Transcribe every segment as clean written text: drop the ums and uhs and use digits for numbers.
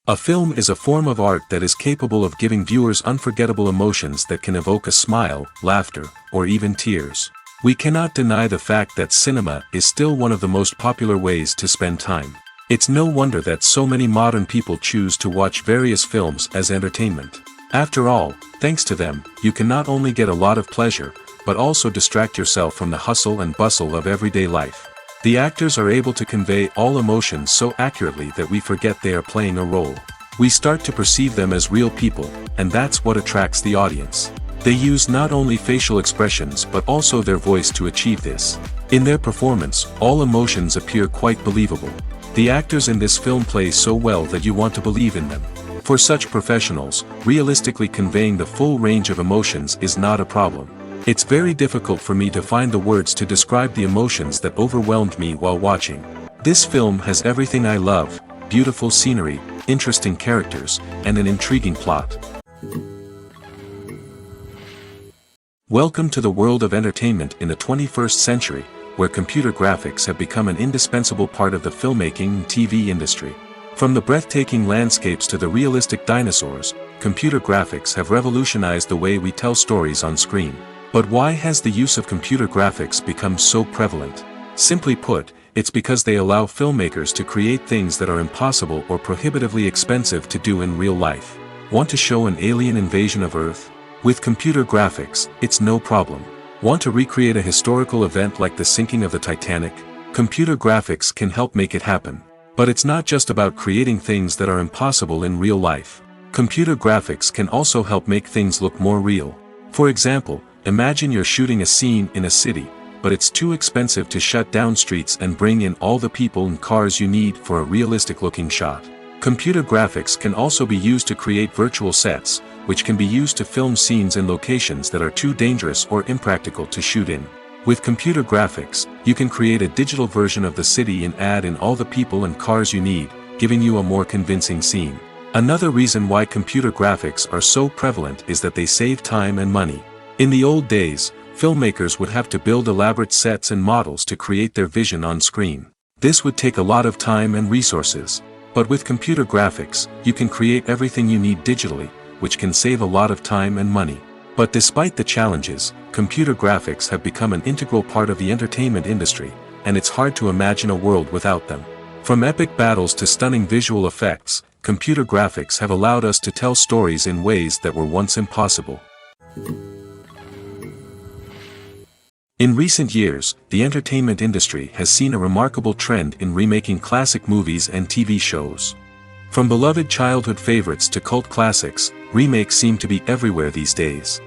A film is a form of art that is capable of giving viewers unforgettable emotions that can evoke a smile, laughter, or even tears. We cannot deny the fact that cinema is still one of the most popular ways to spend time. It's no wonder that so many modern people choose to watch various films as entertainment. After all, thanks to them, you can not only get a lot of pleasure, but also distract yourself from the hustle and bustle of everyday life. The actors are able to convey all emotions so accurately that we forget they are playing a role. We start to perceive them as real people, and that's what attracts the audience. They use not only facial expressions but also their voice to achieve this. In their performance, all emotions appear quite believable. The actors in this film play so well that you want to believe in them. For such professionals, realistically conveying the full range of emotions is not a problem. It's very difficult for me to find the words to describe the emotions that overwhelmed me while watching. This film has everything I love: beautiful scenery, interesting characters, and an intriguing plot. Welcome to the world of entertainment in the 21st century, where computer graphics have become an indispensable part of the filmmaking and TV industry. From the breathtaking landscapes to the realistic dinosaurs, computer graphics have revolutionized the way we tell stories on screen. But why has the use of computer graphics become so prevalent? Simply put, it's because they allow filmmakers to create things that are impossible or prohibitively expensive to do in real life. Want to show an alien invasion of Earth? With computer graphics, it's no problem. Want to recreate a historical event like the sinking of the Titanic? Computer graphics can help make it happen. But it's not just about creating things that are impossible in real life. Computer graphics can also help make things look more real. For example, imagine you're shooting a scene in a city, but it's too expensive to shut down streets and bring in all the people and cars you need for a realistic-looking shot. Computer graphics can also be used to create virtual sets, which can be used to film scenes in locations that are too dangerous or impractical to shoot in. With computer graphics, you can create a digital version of the city and add in all the people and cars you need, giving you a more convincing scene. Another reason why computer graphics are so prevalent is that they save time and money. In the old days, filmmakers would have to build elaborate sets and models to create their vision on screen. This would take a lot of time and resources. But with computer graphics, you can create everything you need digitally, which can save a lot of time and money. But despite the challenges, computer graphics have become an integral part of the entertainment industry, and it's hard to imagine a world without them. From epic battles to stunning visual effects, computer graphics have allowed us to tell stories in ways that were once impossible. In recent years, the entertainment industry has seen a remarkable trend in remaking classic movies and TV shows. From beloved childhood favorites to cult classics, remakes seem to be everywhere these days.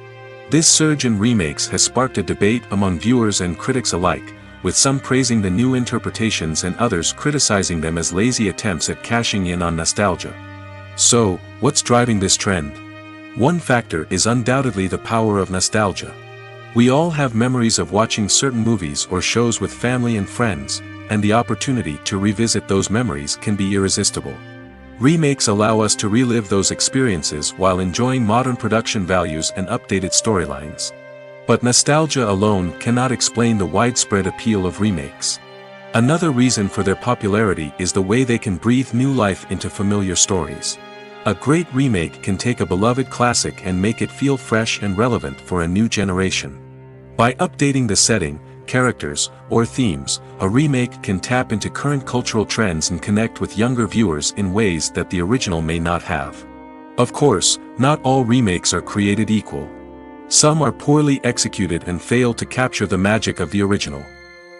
This surge in remakes has sparked a debate among viewers and critics alike, with some praising the new interpretations and others criticizing them as lazy attempts at cashing in on nostalgia. So, what's driving this trend? One factor is undoubtedly the power of nostalgia. We all have memories of watching certain movies or shows with family and friends, and the opportunity to revisit those memories can be irresistible. Remakes allow us to relive those experiences while enjoying modern production values and updated storylines. But nostalgia alone cannot explain the widespread appeal of remakes. Another reason for their popularity is the way they can breathe new life into familiar stories. A great remake can take a beloved classic and make it feel fresh and relevant for a new generation. By updating the setting, characters, or themes, a remake can tap into current cultural trends and connect with younger viewers in ways that the original may not have. Of course, not all remakes are created equal. Some are poorly executed and fail to capture the magic of the original.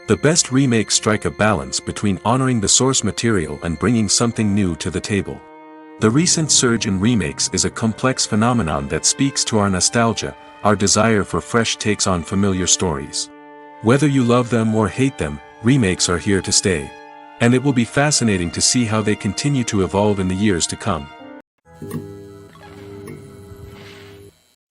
The best remakes strike a balance between honoring the source material and bringing something new to the table. The recent surge in remakes is a complex phenomenon that speaks to our nostalgia, our desire for fresh takes on familiar stories. Whether you love them or hate them, remakes are here to stay. And it will be fascinating to see how they continue to evolve in the years to come.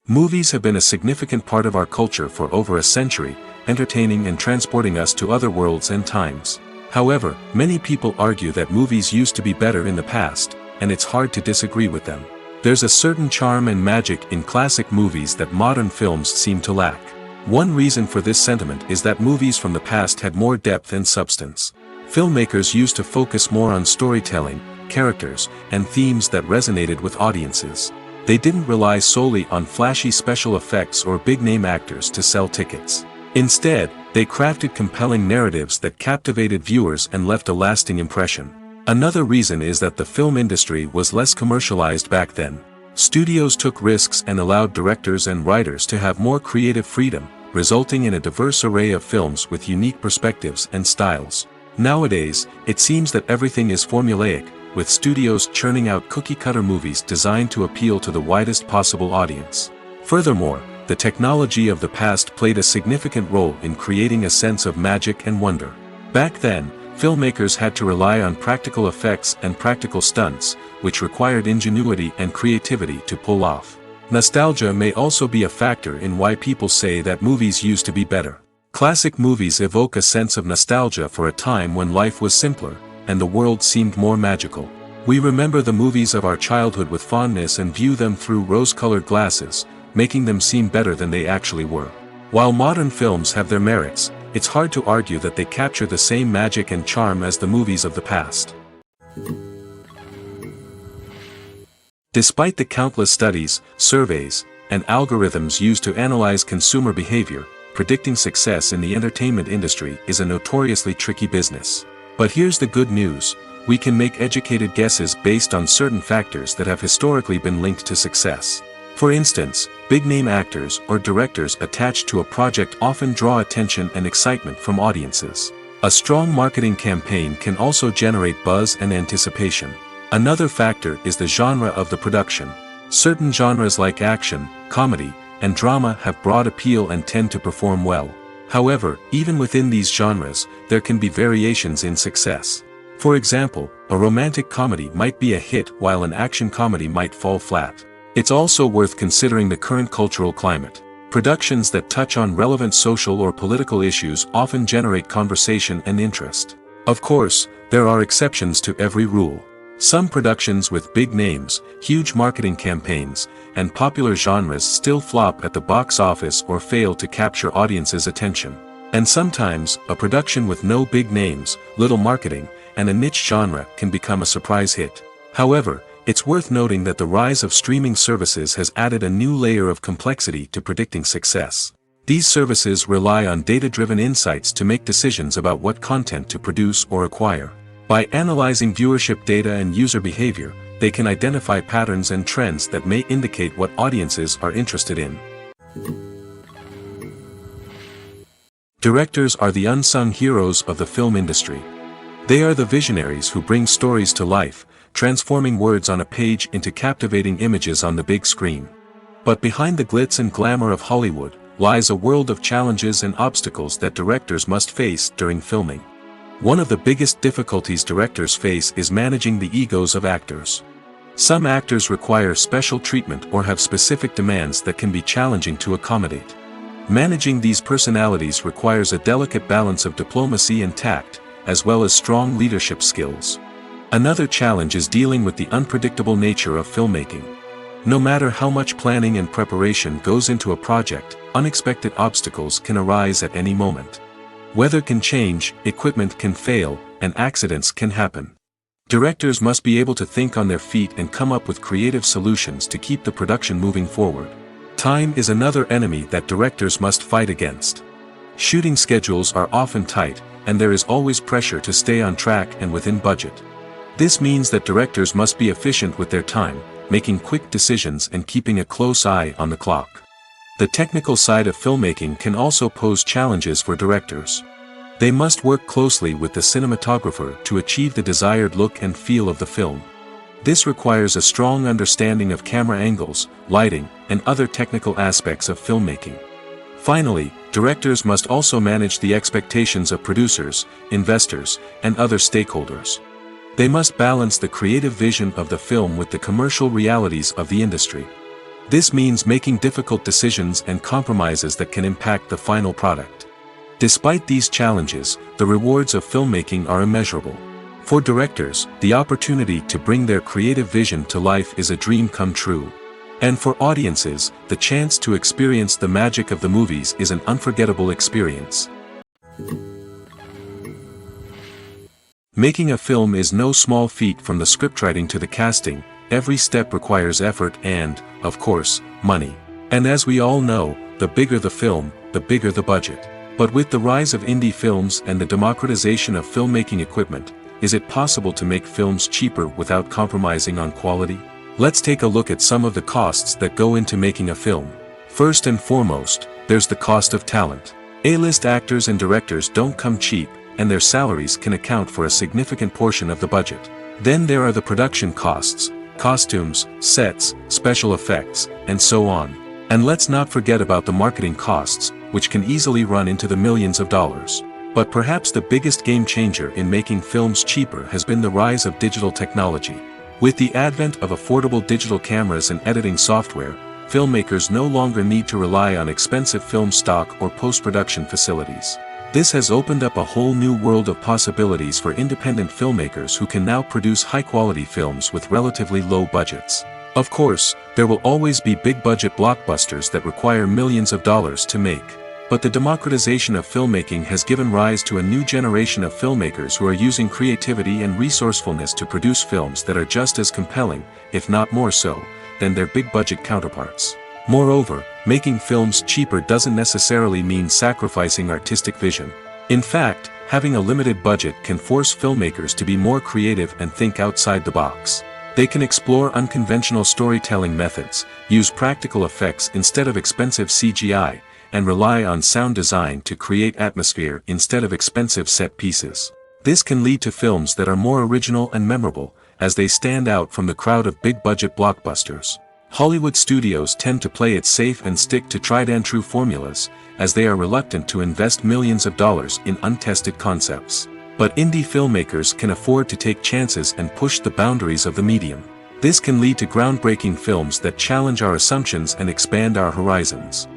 Movies have been a significant part of our culture for over a century, entertaining and transporting us to other worlds and times. However, many people argue that movies used to be better in the past, and it's hard to disagree with them. There's a certain charm and magic in classic movies that modern films seem to lack. One reason for this sentiment is that movies from the past had more depth and substance. Filmmakers used to focus more on storytelling, characters, and themes that resonated with audiences. They didn't rely solely on flashy special effects or big-name actors to sell tickets. Instead, they crafted compelling narratives that captivated viewers and left a lasting impression. Another reason is that the film industry was less commercialized back then. Studios took risks and allowed directors and writers to have more creative freedom, resulting in a diverse array of films with unique perspectives and styles. Nowadays, it seems that everything is formulaic, with studios churning out cookie-cutter movies designed to appeal to the widest possible audience. Furthermore, the technology of the past played a significant role in creating a sense of magic and wonder. Back then, filmmakers had to rely on practical effects and practical stunts, which required ingenuity and creativity to pull off. Nostalgia may also be a factor in why people say that movies used to be better. Classic movies evoke a sense of nostalgia for a time when life was simpler, and the world seemed more magical. We remember the movies of our childhood with fondness and view them through rose-colored glasses, making them seem better than they actually were. While modern films have their merits, it's hard to argue that they capture the same magic and charm as the movies of the past. Despite the countless studies, surveys, and algorithms used to analyze consumer behavior, predicting success in the entertainment industry is a notoriously tricky business. But here's the good news: we can make educated guesses based on certain factors that have historically been linked to success. For instance, big-name actors or directors attached to a project often draw attention and excitement from audiences. A strong marketing campaign can also generate buzz and anticipation. Another factor is the genre of the production. Certain genres like action, comedy, and drama have broad appeal and tend to perform well. However, even within these genres, there can be variations in success. For example, a romantic comedy might be a hit while an action comedy might fall flat. It's also worth considering the current cultural climate. Productions that touch on relevant social or political issues often generate conversation and interest. Of course, there are exceptions to every rule. Some productions with big names, huge marketing campaigns, and popular genres still flop at the box office or fail to capture audiences' attention. And sometimes, a production with no big names, little marketing, and a niche genre can become a surprise hit. However, it's worth noting that the rise of streaming services has added a new layer of complexity to predicting success. These services rely on data-driven insights to make decisions about what content to produce or acquire. By analyzing viewership data and user behavior, they can identify patterns and trends that may indicate what audiences are interested in. Directors are the unsung heroes of the film industry. They are the visionaries who bring stories to life, transforming words on a page into captivating images on the big screen. But behind the glitz and glamour of Hollywood lies a world of challenges and obstacles that directors must face during filming. One of the biggest difficulties directors face is managing the egos of actors. Some actors require special treatment or have specific demands that can be challenging to accommodate. Managing these personalities requires a delicate balance of diplomacy and tact, as well as strong leadership skills. Another challenge is dealing with the unpredictable nature of filmmaking. No matter how much planning and preparation goes into a project, unexpected obstacles can arise at any moment. Weather can change, equipment can fail, and accidents can happen. Directors must be able to think on their feet and come up with creative solutions to keep the production moving forward. Time is another enemy that directors must fight against. Shooting schedules are often tight, and there is always pressure to stay on track and within budget. This means that directors must be efficient with their time, making quick decisions and keeping a close eye on the clock. The technical side of filmmaking can also pose challenges for directors. They must work closely with the cinematographer to achieve the desired look and feel of the film. This requires a strong understanding of camera angles, lighting, and other technical aspects of filmmaking. Finally, directors must also manage the expectations of producers, investors, and other stakeholders. They must balance the creative vision of the film with the commercial realities of the industry. This means making difficult decisions and compromises that can impact the final product. Despite these challenges, the rewards of filmmaking are immeasurable. For directors, the opportunity to bring their creative vision to life is a dream come true. And for audiences, the chance to experience the magic of the movies is an unforgettable experience. Making a film is no small feat. From the scriptwriting to the casting, every step requires effort and, of course, money. And as we all know, the bigger the film, the bigger the budget. But with the rise of indie films and the democratization of filmmaking equipment, is it possible to make films cheaper without compromising on quality? Let's take a look at some of the costs that go into making a film. First and foremost, there's the cost of talent. A-list actors and directors don't come cheap, and their salaries can account for a significant portion of the budget. Then there are the production costs, costumes, sets, special effects, and so on. And let's not forget about the marketing costs, which can easily run into the millions of dollars. But perhaps the biggest game changer in making films cheaper has been the rise of digital technology. With the advent of affordable digital cameras and editing software, filmmakers no longer need to rely on expensive film stock or post-production facilities. This has opened up a whole new world of possibilities for independent filmmakers who can now produce high-quality films with relatively low budgets. Of course, there will always be big-budget blockbusters that require millions of dollars to make. But the democratization of filmmaking has given rise to a new generation of filmmakers who are using creativity and resourcefulness to produce films that are just as compelling, if not more so, than their big-budget counterparts. Moreover, making films cheaper doesn't necessarily mean sacrificing artistic vision. In fact, having a limited budget can force filmmakers to be more creative and think outside the box. They can explore unconventional storytelling methods, use practical effects instead of expensive CGI, and rely on sound design to create atmosphere instead of expensive set pieces. This can lead to films that are more original and memorable, as they stand out from the crowd of big-budget blockbusters. Hollywood studios tend to play it safe and stick to tried-and-true formulas, as they are reluctant to invest millions of dollars in untested concepts. But indie filmmakers can afford to take chances and push the boundaries of the medium. This can lead to groundbreaking films that challenge our assumptions and expand our horizons.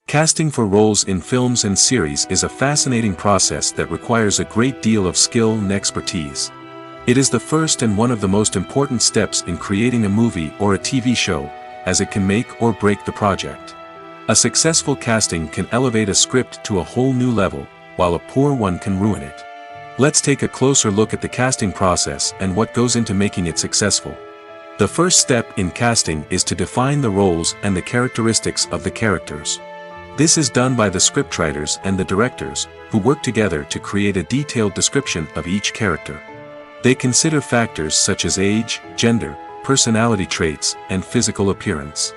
Casting for roles in films and series is a fascinating process that requires a great deal of skill and expertise. It is the first and one of the most important steps in creating a movie or a TV show, as it can make or break the project. A successful casting can elevate a script to a whole new level, while a poor one can ruin it. Let's take a closer look at the casting process and what goes into making it successful. The first step in casting is to define the roles and the characteristics of the characters. This is done by the scriptwriters and the directors, who work together to create a detailed description of each character. They consider factors such as age, gender, personality traits, and physical appearance.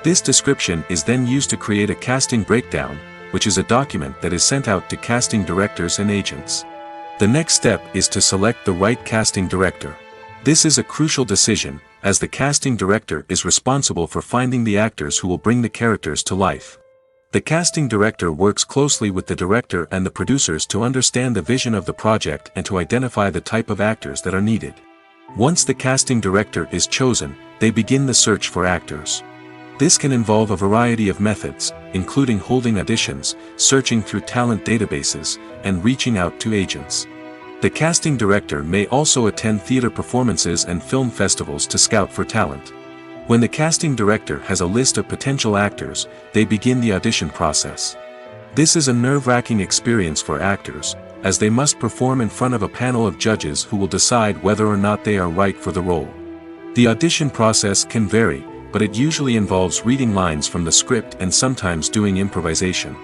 This description is then used to create a casting breakdown, which is a document that is sent out to casting directors and agents. The next step is to select the right casting director. This is a crucial decision, as the casting director is responsible for finding the actors who will bring the characters to life. The casting director works closely with the director and the producers to understand the vision of the project and to identify the type of actors that are needed. Once the casting director is chosen, they begin the search for actors. This can involve a variety of methods, including holding auditions, searching through talent databases, and reaching out to agents. The casting director may also attend theater performances and film festivals to scout for talent. When the casting director has a list of potential actors, they begin the audition process. This is a nerve-wracking experience for actors, as they must perform in front of a panel of judges who will decide whether or not they are right for the role. The audition process can vary, but it usually involves reading lines from the script and sometimes doing improvisation.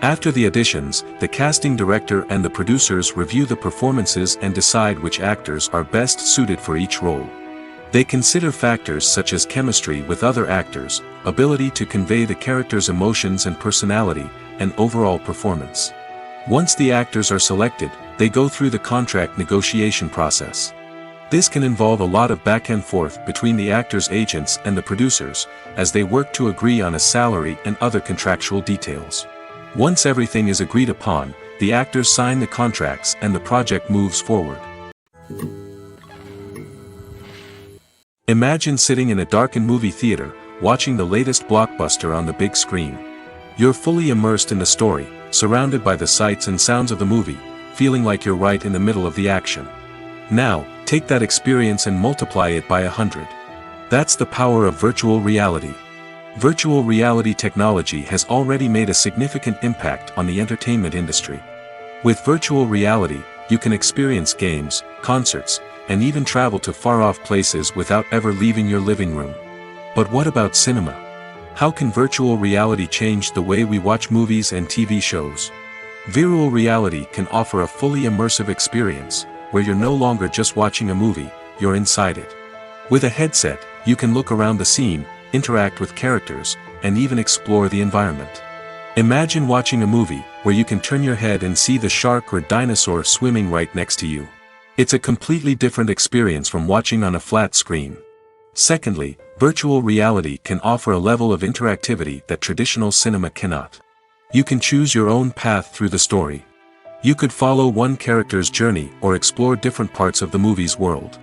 After the auditions, the casting director and the producers review the performances and decide which actors are best suited for each role. They consider factors such as chemistry with other actors, ability to convey the character's emotions and personality, and overall performance. Once the actors are selected, they go through the contract negotiation process. This can involve a lot of back and forth between the actors' agents and the producers, as they work to agree on a salary and other contractual details. Once everything is agreed upon, the actors sign the contracts and the project moves forward. Imagine sitting in a darkened movie theater, watching the latest blockbuster on the big screen. You're fully immersed in the story, surrounded by the sights and sounds of the movie, feeling like you're right in the middle of the action. Now, take that experience and multiply it by 100. That's the power of virtual reality. Virtual reality technology has already made a significant impact on the entertainment industry. With virtual reality, you can experience games, concerts, and even travel to far-off places without ever leaving your living room. But what about cinema? How can virtual reality change the way we watch movies and TV shows? Virtual reality can offer a fully immersive experience, where you're no longer just watching a movie, you're inside it. With a headset, you can look around the scene, interact with characters, and even explore the environment. Imagine watching a movie, where you can turn your head and see the shark or dinosaur swimming right next to you. It's a completely different experience from watching on a flat screen. Secondly, virtual reality can offer a level of interactivity that traditional cinema cannot. You can choose your own path through the story. You could follow one character's journey or explore different parts of the movie's world.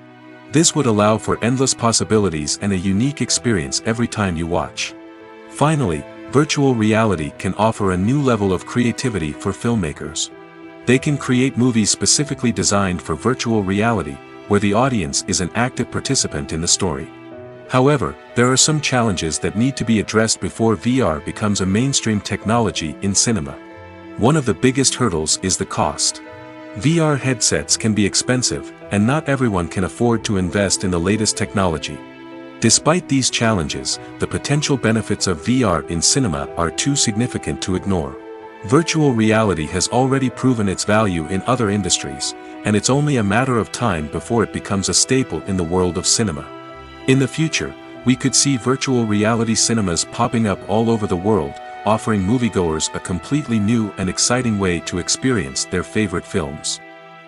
This would allow for endless possibilities and a unique experience every time you watch. Finally, virtual reality can offer a new level of creativity for filmmakers. They can create movies specifically designed for virtual reality, where the audience is an active participant in the story. However, there are some challenges that need to be addressed before VR becomes a mainstream technology in cinema. One of the biggest hurdles is the cost. VR headsets can be expensive, and not everyone can afford to invest in the latest technology. Despite these challenges, the potential benefits of VR in cinema are too significant to ignore. Virtual reality has already proven its value in other industries, and it's only a matter of time before it becomes a staple in the world of cinema. In the future, we could see virtual reality cinemas popping up all over the world, offering moviegoers a completely new and exciting way to experience their favorite films.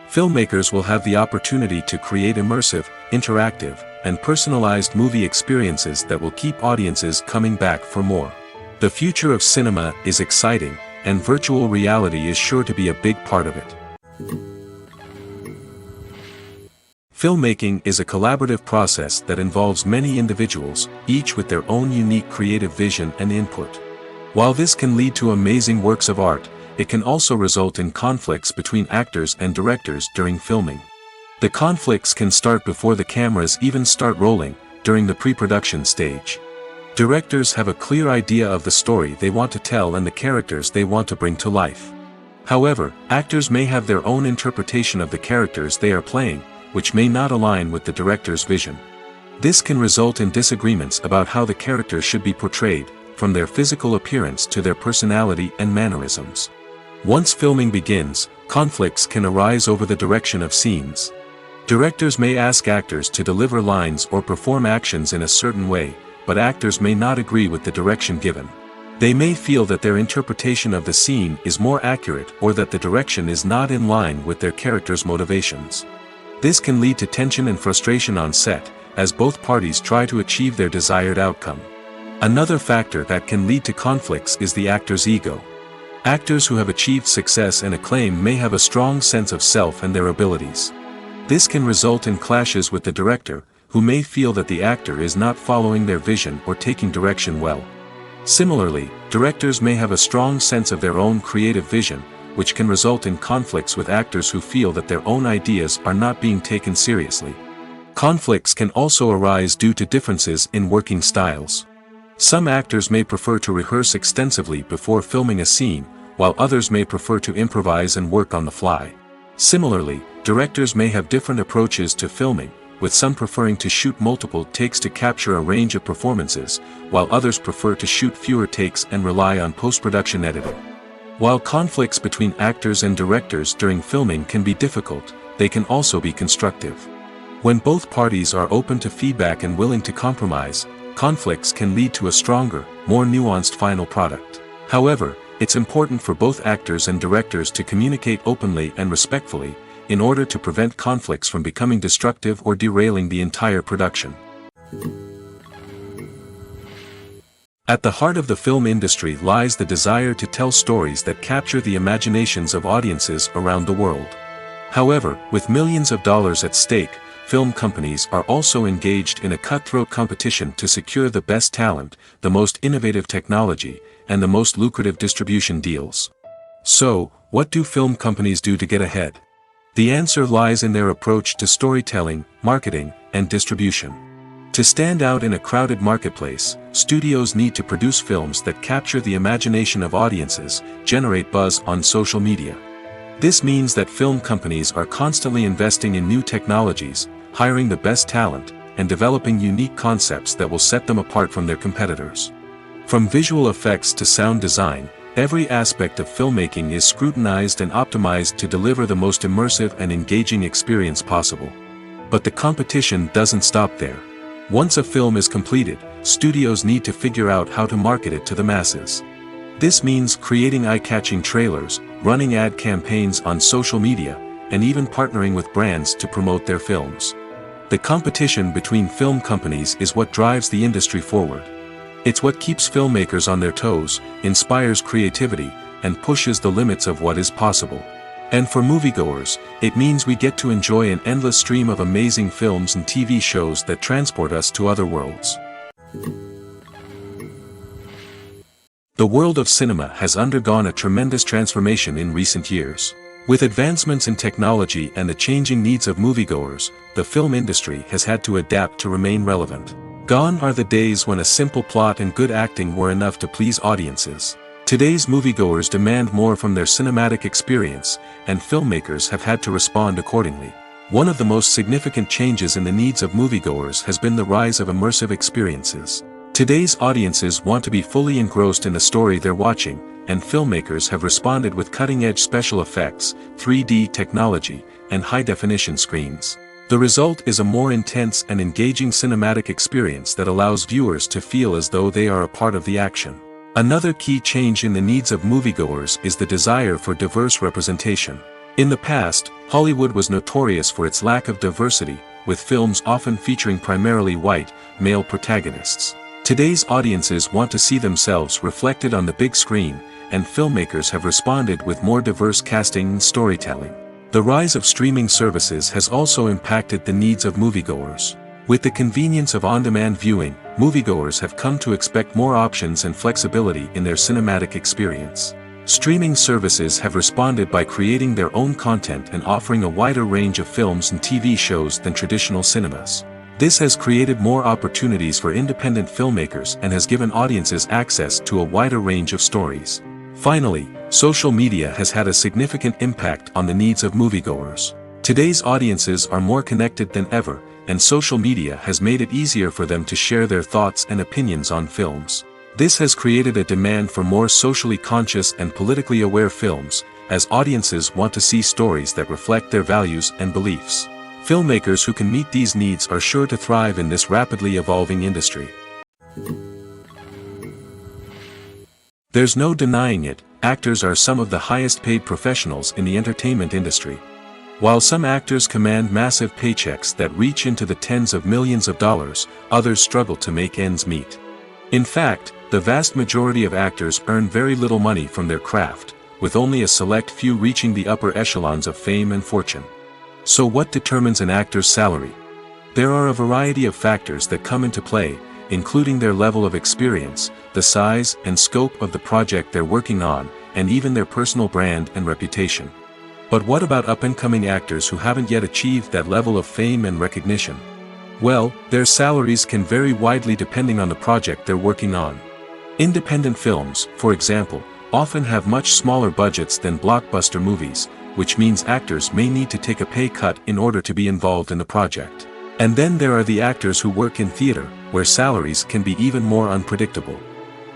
Filmmakers will have the opportunity to create immersive, interactive, and personalized movie experiences that will keep audiences coming back for more. The future of cinema is exciting, and virtual reality is sure to be a big part of it. Filmmaking is a collaborative process that involves many individuals, each with their own unique creative vision and input. While this can lead to amazing works of art, it can also result in conflicts between actors and directors during filming. The conflicts can start before the cameras even start rolling, during the pre-production stage. Directors have a clear idea of the story they want to tell and the characters they want to bring to life. However, actors may have their own interpretation of the characters they are playing, which may not align with the director's vision. This can result in disagreements about how the characters should be portrayed, from their physical appearance to their personality and mannerisms. Once filming begins, conflicts can arise over the direction of scenes. Directors may ask actors to deliver lines or perform actions in a certain way, but actors may not agree with the direction given. They may feel that their interpretation of the scene is more accurate or that the direction is not in line with their character's motivations. This can lead to tension and frustration on set, as both parties try to achieve their desired outcome. Another factor that can lead to conflicts is the actor's ego. Actors who have achieved success and acclaim may have a strong sense of self and their abilities. This can result in clashes with the director, who may feel that the actor is not following their vision or taking direction well. Similarly, directors may have a strong sense of their own creative vision, which can result in conflicts with actors who feel that their own ideas are not being taken seriously. Conflicts can also arise due to differences in working styles. Some actors may prefer to rehearse extensively before filming a scene, while others may prefer to improvise and work on the fly. Similarly, directors may have different approaches to filming, with some preferring to shoot multiple takes to capture a range of performances, while others prefer to shoot fewer takes and rely on post-production editing. While conflicts between actors and directors during filming can be difficult, they can also be constructive. When both parties are open to feedback and willing to compromise, conflicts can lead to a stronger, more nuanced final product. However, it's important for both actors and directors to communicate openly and respectfully, in order to prevent conflicts from becoming destructive or derailing the entire production. At the heart of the film industry lies the desire to tell stories that capture the imaginations of audiences around the world. However, with millions of dollars at stake, film companies are also engaged in a cutthroat competition to secure the best talent, the most innovative technology, and the most lucrative distribution deals. So, what do film companies do to get ahead? The answer lies in their approach to storytelling, marketing, and distribution. To stand out in a crowded marketplace, studios need to produce films that capture the imagination of audiences, generate buzz on social media, This means that film companies are constantly investing in new technologies, hiring the best talent, and developing unique concepts that will set them apart from their competitors. From visual effects to sound design, every aspect of filmmaking is scrutinized and optimized to deliver the most immersive and engaging experience possible. But the competition doesn't stop there. Once a film is completed, studios need to figure out how to market it to the masses. This means creating eye-catching trailers, running ad campaigns on social media, and even partnering with brands to promote their films. The competition between film companies is what drives the industry forward. It's what keeps filmmakers on their toes, inspires creativity, and pushes the limits of what is possible. And for moviegoers, it means we get to enjoy an endless stream of amazing films and TV shows that transport us to other worlds. The world of cinema has undergone a tremendous transformation in recent years. With advancements in technology and the changing needs of moviegoers, the film industry has had to adapt to remain relevant. Gone are the days when a simple plot and good acting were enough to please audiences. Today's moviegoers demand more from their cinematic experience, and filmmakers have had to respond accordingly. One of the most significant changes in the needs of moviegoers has been the rise of immersive experiences. Today's audiences want to be fully engrossed in the story they're watching, and filmmakers have responded with cutting-edge special effects, 3D technology, and high-definition screens. The result is a more intense and engaging cinematic experience that allows viewers to feel as though they are a part of the action. Another key change in the needs of moviegoers is the desire for diverse representation. In the past, Hollywood was notorious for its lack of diversity, with films often featuring primarily white, male protagonists. Today's audiences want to see themselves reflected on the big screen, and filmmakers have responded with more diverse casting and storytelling. The rise of streaming services has also impacted the needs of moviegoers. With the convenience of on-demand viewing, moviegoers have come to expect more options and flexibility in their cinematic experience. Streaming services have responded by creating their own content and offering a wider range of films and TV shows than traditional cinemas. This has created more opportunities for independent filmmakers and has given audiences access to a wider range of stories. Finally, social media has had a significant impact on the needs of moviegoers. Today's audiences are more connected than ever, and social media has made it easier for them to share their thoughts and opinions on films. This has created a demand for more socially conscious and politically aware films, as audiences want to see stories that reflect their values and beliefs. Filmmakers who can meet these needs are sure to thrive in this rapidly evolving industry. There's no denying it, actors are some of the highest paid professionals in the entertainment industry. While some actors command massive paychecks that reach into the tens of millions of dollars, others struggle to make ends meet. In fact, the vast majority of actors earn very little money from their craft, with only a select few reaching the upper echelons of fame and fortune. So what determines an actor's salary? There are a variety of factors that come into play, including their level of experience, the size and scope of the project they're working on, and even their personal brand and reputation. But what about up-and-coming actors who haven't yet achieved that level of fame and recognition? Well, their salaries can vary widely depending on the project they're working on. Independent films, for example, often have much smaller budgets than blockbuster movies, which means actors may need to take a pay cut in order to be involved in the project. And then there are the actors who work in theater, where salaries can be even more unpredictable.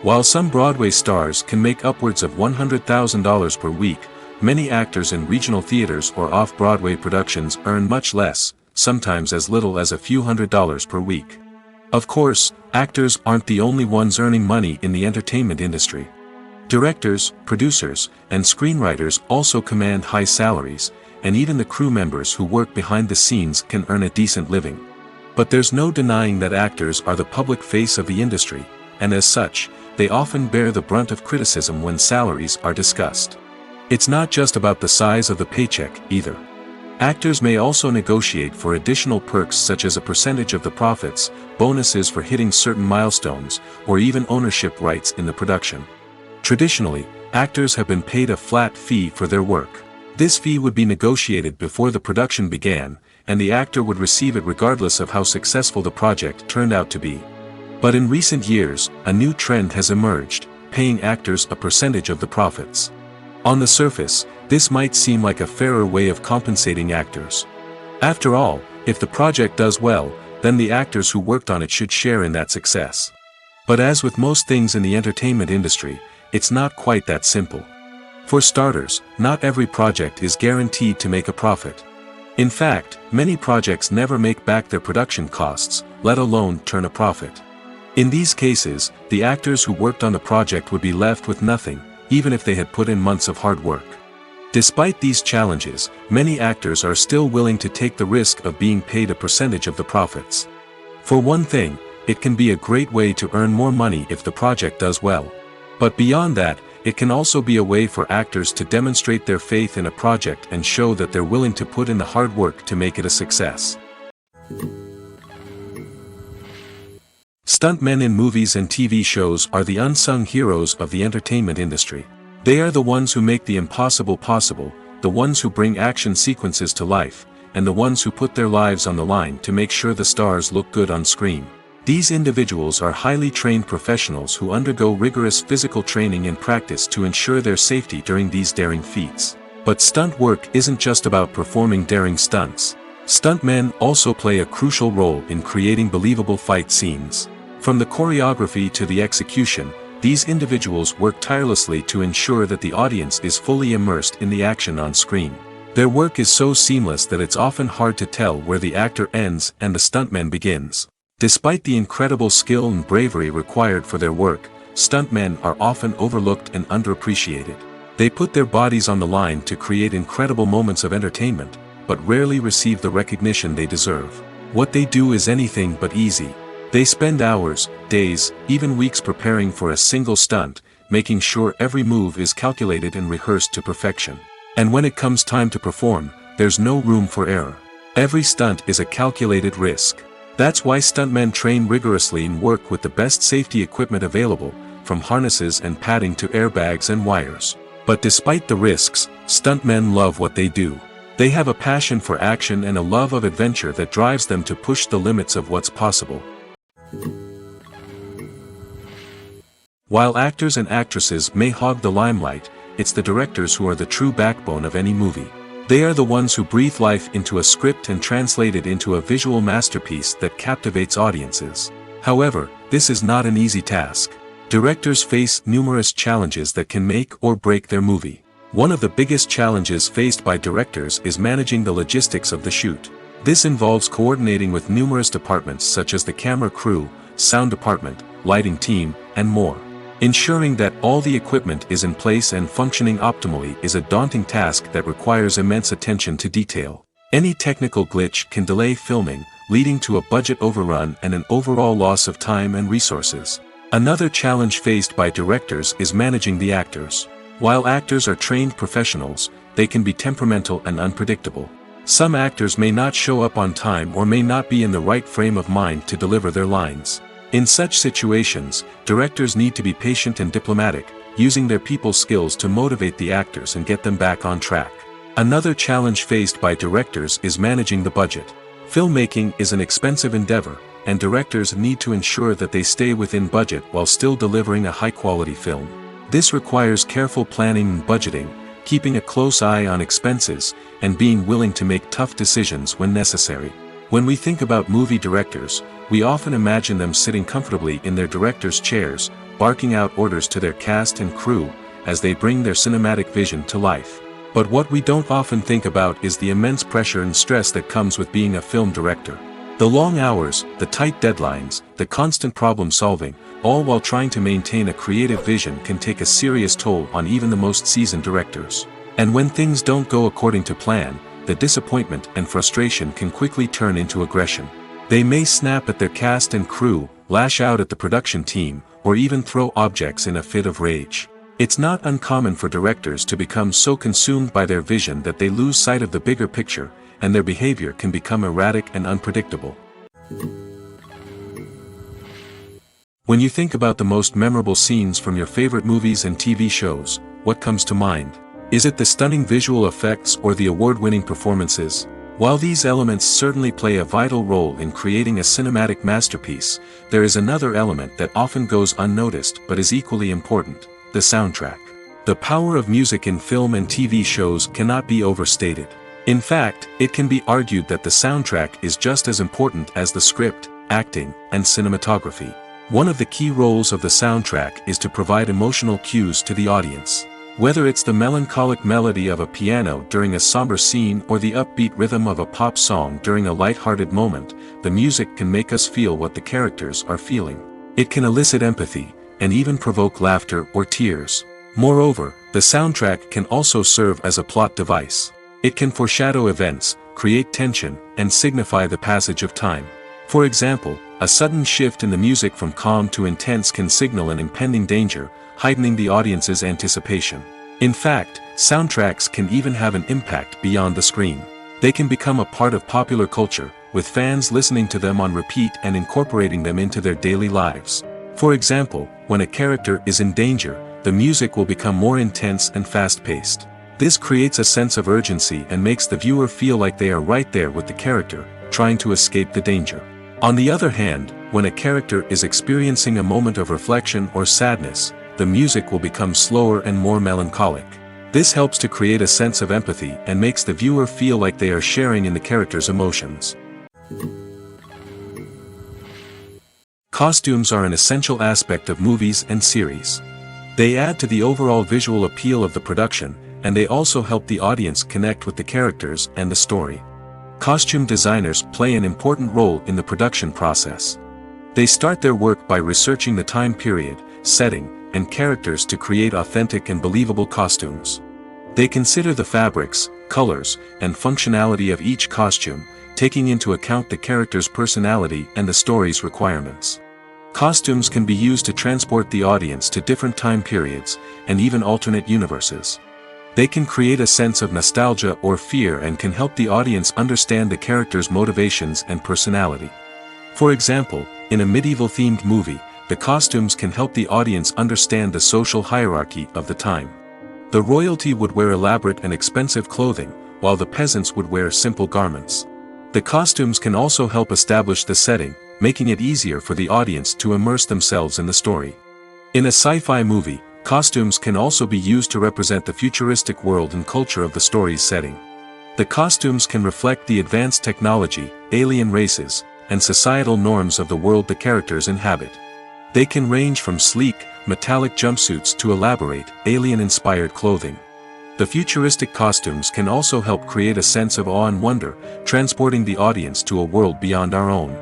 While some Broadway stars can make upwards of $100,000 per week, many actors in regional theaters or off-Broadway productions earn much less, sometimes as little as a few $100s per week. Of course, actors aren't the only ones earning money in the entertainment industry. Directors, producers, and screenwriters also command high salaries, and even the crew members who work behind the scenes can earn a decent living. But there's no denying that actors are the public face of the industry, and as such, they often bear the brunt of criticism when salaries are discussed. It's not just about the size of the paycheck, either. Actors may also negotiate for additional perks such as a percentage of the profits, bonuses for hitting certain milestones, or even ownership rights in the production. Traditionally, actors have been paid a flat fee for their work. This fee would be negotiated before the production began, and the actor would receive it regardless of how successful the project turned out to be. But in recent years, a new trend has emerged, paying actors a percentage of the profits. On the surface, This might seem like a fairer way of compensating actors. After all, if the project does well, then the actors who worked on it should share in that success. But as with most things in the entertainment industry, it's not quite that simple. For starters, not every project is guaranteed to make a profit. In fact, many projects never make back their production costs, let alone turn a profit. In these cases, the actors who worked on the project would be left with nothing, even if they had put in months of hard work. Despite these challenges, many actors are still willing to take the risk of being paid a percentage of the profits. For one thing, it can be a great way to earn more money if the project does well. But beyond that, it can also be a way for actors to demonstrate their faith in a project and show that they're willing to put in the hard work to make it a success. Stuntmen in movies and TV shows are the unsung heroes of the entertainment industry. They are the ones who make the impossible possible, the ones who bring action sequences to life, and the ones who put their lives on the line to make sure the stars look good on screen. These individuals are highly trained professionals who undergo rigorous physical training and practice to ensure their safety during these daring feats. But stunt work isn't just about performing daring stunts. Stuntmen also play a crucial role in creating believable fight scenes. From the choreography to the execution, these individuals work tirelessly to ensure that the audience is fully immersed in the action on screen. Their work is so seamless that it's often hard to tell where the actor ends and the stuntman begins. Despite the incredible skill and bravery required for their work, stuntmen are often overlooked and underappreciated. They put their bodies on the line to create incredible moments of entertainment, but rarely receive the recognition they deserve. What they do is anything but easy. They spend hours, days, even weeks preparing for a single stunt, making sure every move is calculated and rehearsed to perfection. And when it comes time to perform, there's no room for error. Every stunt is a calculated risk. That's why stuntmen train rigorously and work with the best safety equipment available, from harnesses and padding to airbags and wires. But despite the risks, stuntmen love what they do. They have a passion for action and a love of adventure that drives them to push the limits of what's possible. While actors and actresses may hog the limelight, it's the directors who are the true backbone of any movie. They are the ones who breathe life into a script and translate it into a visual masterpiece that captivates audiences. However, this is not an easy task. Directors face numerous challenges that can make or break their movie. One of the biggest challenges faced by directors is managing the logistics of the shoot. This involves coordinating with numerous departments such as the camera crew, sound department, lighting team, and more. Ensuring that all the equipment is in place and functioning optimally is a daunting task that requires immense attention to detail. Any technical glitch can delay filming, leading to a budget overrun and an overall loss of time and resources. Another challenge faced by directors is managing the actors. While actors are trained professionals, they can be temperamental and unpredictable. Some actors may not show up on time or may not be in the right frame of mind to deliver their lines. In such situations, directors need to be patient and diplomatic, using their people skills to motivate the actors and get them back on track. Another challenge faced by directors is managing the budget. Filmmaking is an expensive endeavor, and directors need to ensure that they stay within budget while still delivering a high-quality film. This requires careful planning and budgeting, keeping a close eye on expenses, and being willing to make tough decisions when necessary. When we think about movie directors, we often imagine them sitting comfortably in their director's chairs, barking out orders to their cast and crew, as they bring their cinematic vision to life. But what we don't often think about is the immense pressure and stress that comes with being a film director. The long hours, the tight deadlines, the constant problem solving, all while trying to maintain a creative vision can take a serious toll on even the most seasoned directors. And when things don't go according to plan, the disappointment and frustration can quickly turn into aggression. They may snap at their cast and crew, lash out at the production team, or even throw objects in a fit of rage. It's not uncommon for directors to become so consumed by their vision that they lose sight of the bigger picture, and their behavior can become erratic and unpredictable. When you think about the most memorable scenes from your favorite movies and TV shows, what comes to mind? Is it the stunning visual effects or the award-winning performances? While these elements certainly play a vital role in creating a cinematic masterpiece, there is another element that often goes unnoticed but is equally important: the soundtrack. The power of music in film and TV shows cannot be overstated. In fact, it can be argued that the soundtrack is just as important as the script, acting, and cinematography. One of the key roles of the soundtrack is to provide emotional cues to the audience. Whether it's the melancholic melody of a piano during a somber scene or the upbeat rhythm of a pop song during a light-hearted moment, the music can make us feel what the characters are feeling. It can elicit empathy, and even provoke laughter or tears. Moreover, the soundtrack can also serve as a plot device. It can foreshadow events, create tension, and signify the passage of time. For example, a sudden shift in the music from calm to intense can signal an impending danger, heightening the audience's anticipation. In fact, soundtracks can even have an impact beyond the screen. They can become a part of popular culture, with fans listening to them on repeat and incorporating them into their daily lives. For example, when a character is in danger, the music will become more intense and fast-paced. This creates a sense of urgency and makes the viewer feel like they are right there with the character, trying to escape the danger. On the other hand, when a character is experiencing a moment of reflection or sadness, the music will become slower and more melancholic. This helps to create a sense of empathy and makes the viewer feel like they are sharing in the character's emotions. Costumes are an essential aspect of movies and series. They add to the overall visual appeal of the production, and they also help the audience connect with the characters and the story. Costume designers play an important role in the production process. They start their work by researching the time period, setting, and characters to create authentic and believable costumes. They consider the fabrics, colors, and functionality of each costume, taking into account the character's personality and the story's requirements. Costumes can be used to transport the audience to different time periods, and even alternate universes. They can create a sense of nostalgia or fear and can help the audience understand the character's motivations and personality. For example, in a medieval-themed movie, the costumes can help the audience understand the social hierarchy of the time. The royalty would wear elaborate and expensive clothing, while the peasants would wear simple garments. The costumes can also help establish the setting, making it easier for the audience to immerse themselves in the story. In a sci-fi movie, costumes can also be used to represent the futuristic world and culture of the story's setting. The costumes can reflect the advanced technology, alien races, and societal norms of the world the characters inhabit. They can range from sleek, metallic jumpsuits to elaborate, alien-inspired clothing. The futuristic costumes can also help create a sense of awe and wonder, transporting the audience to a world beyond our own.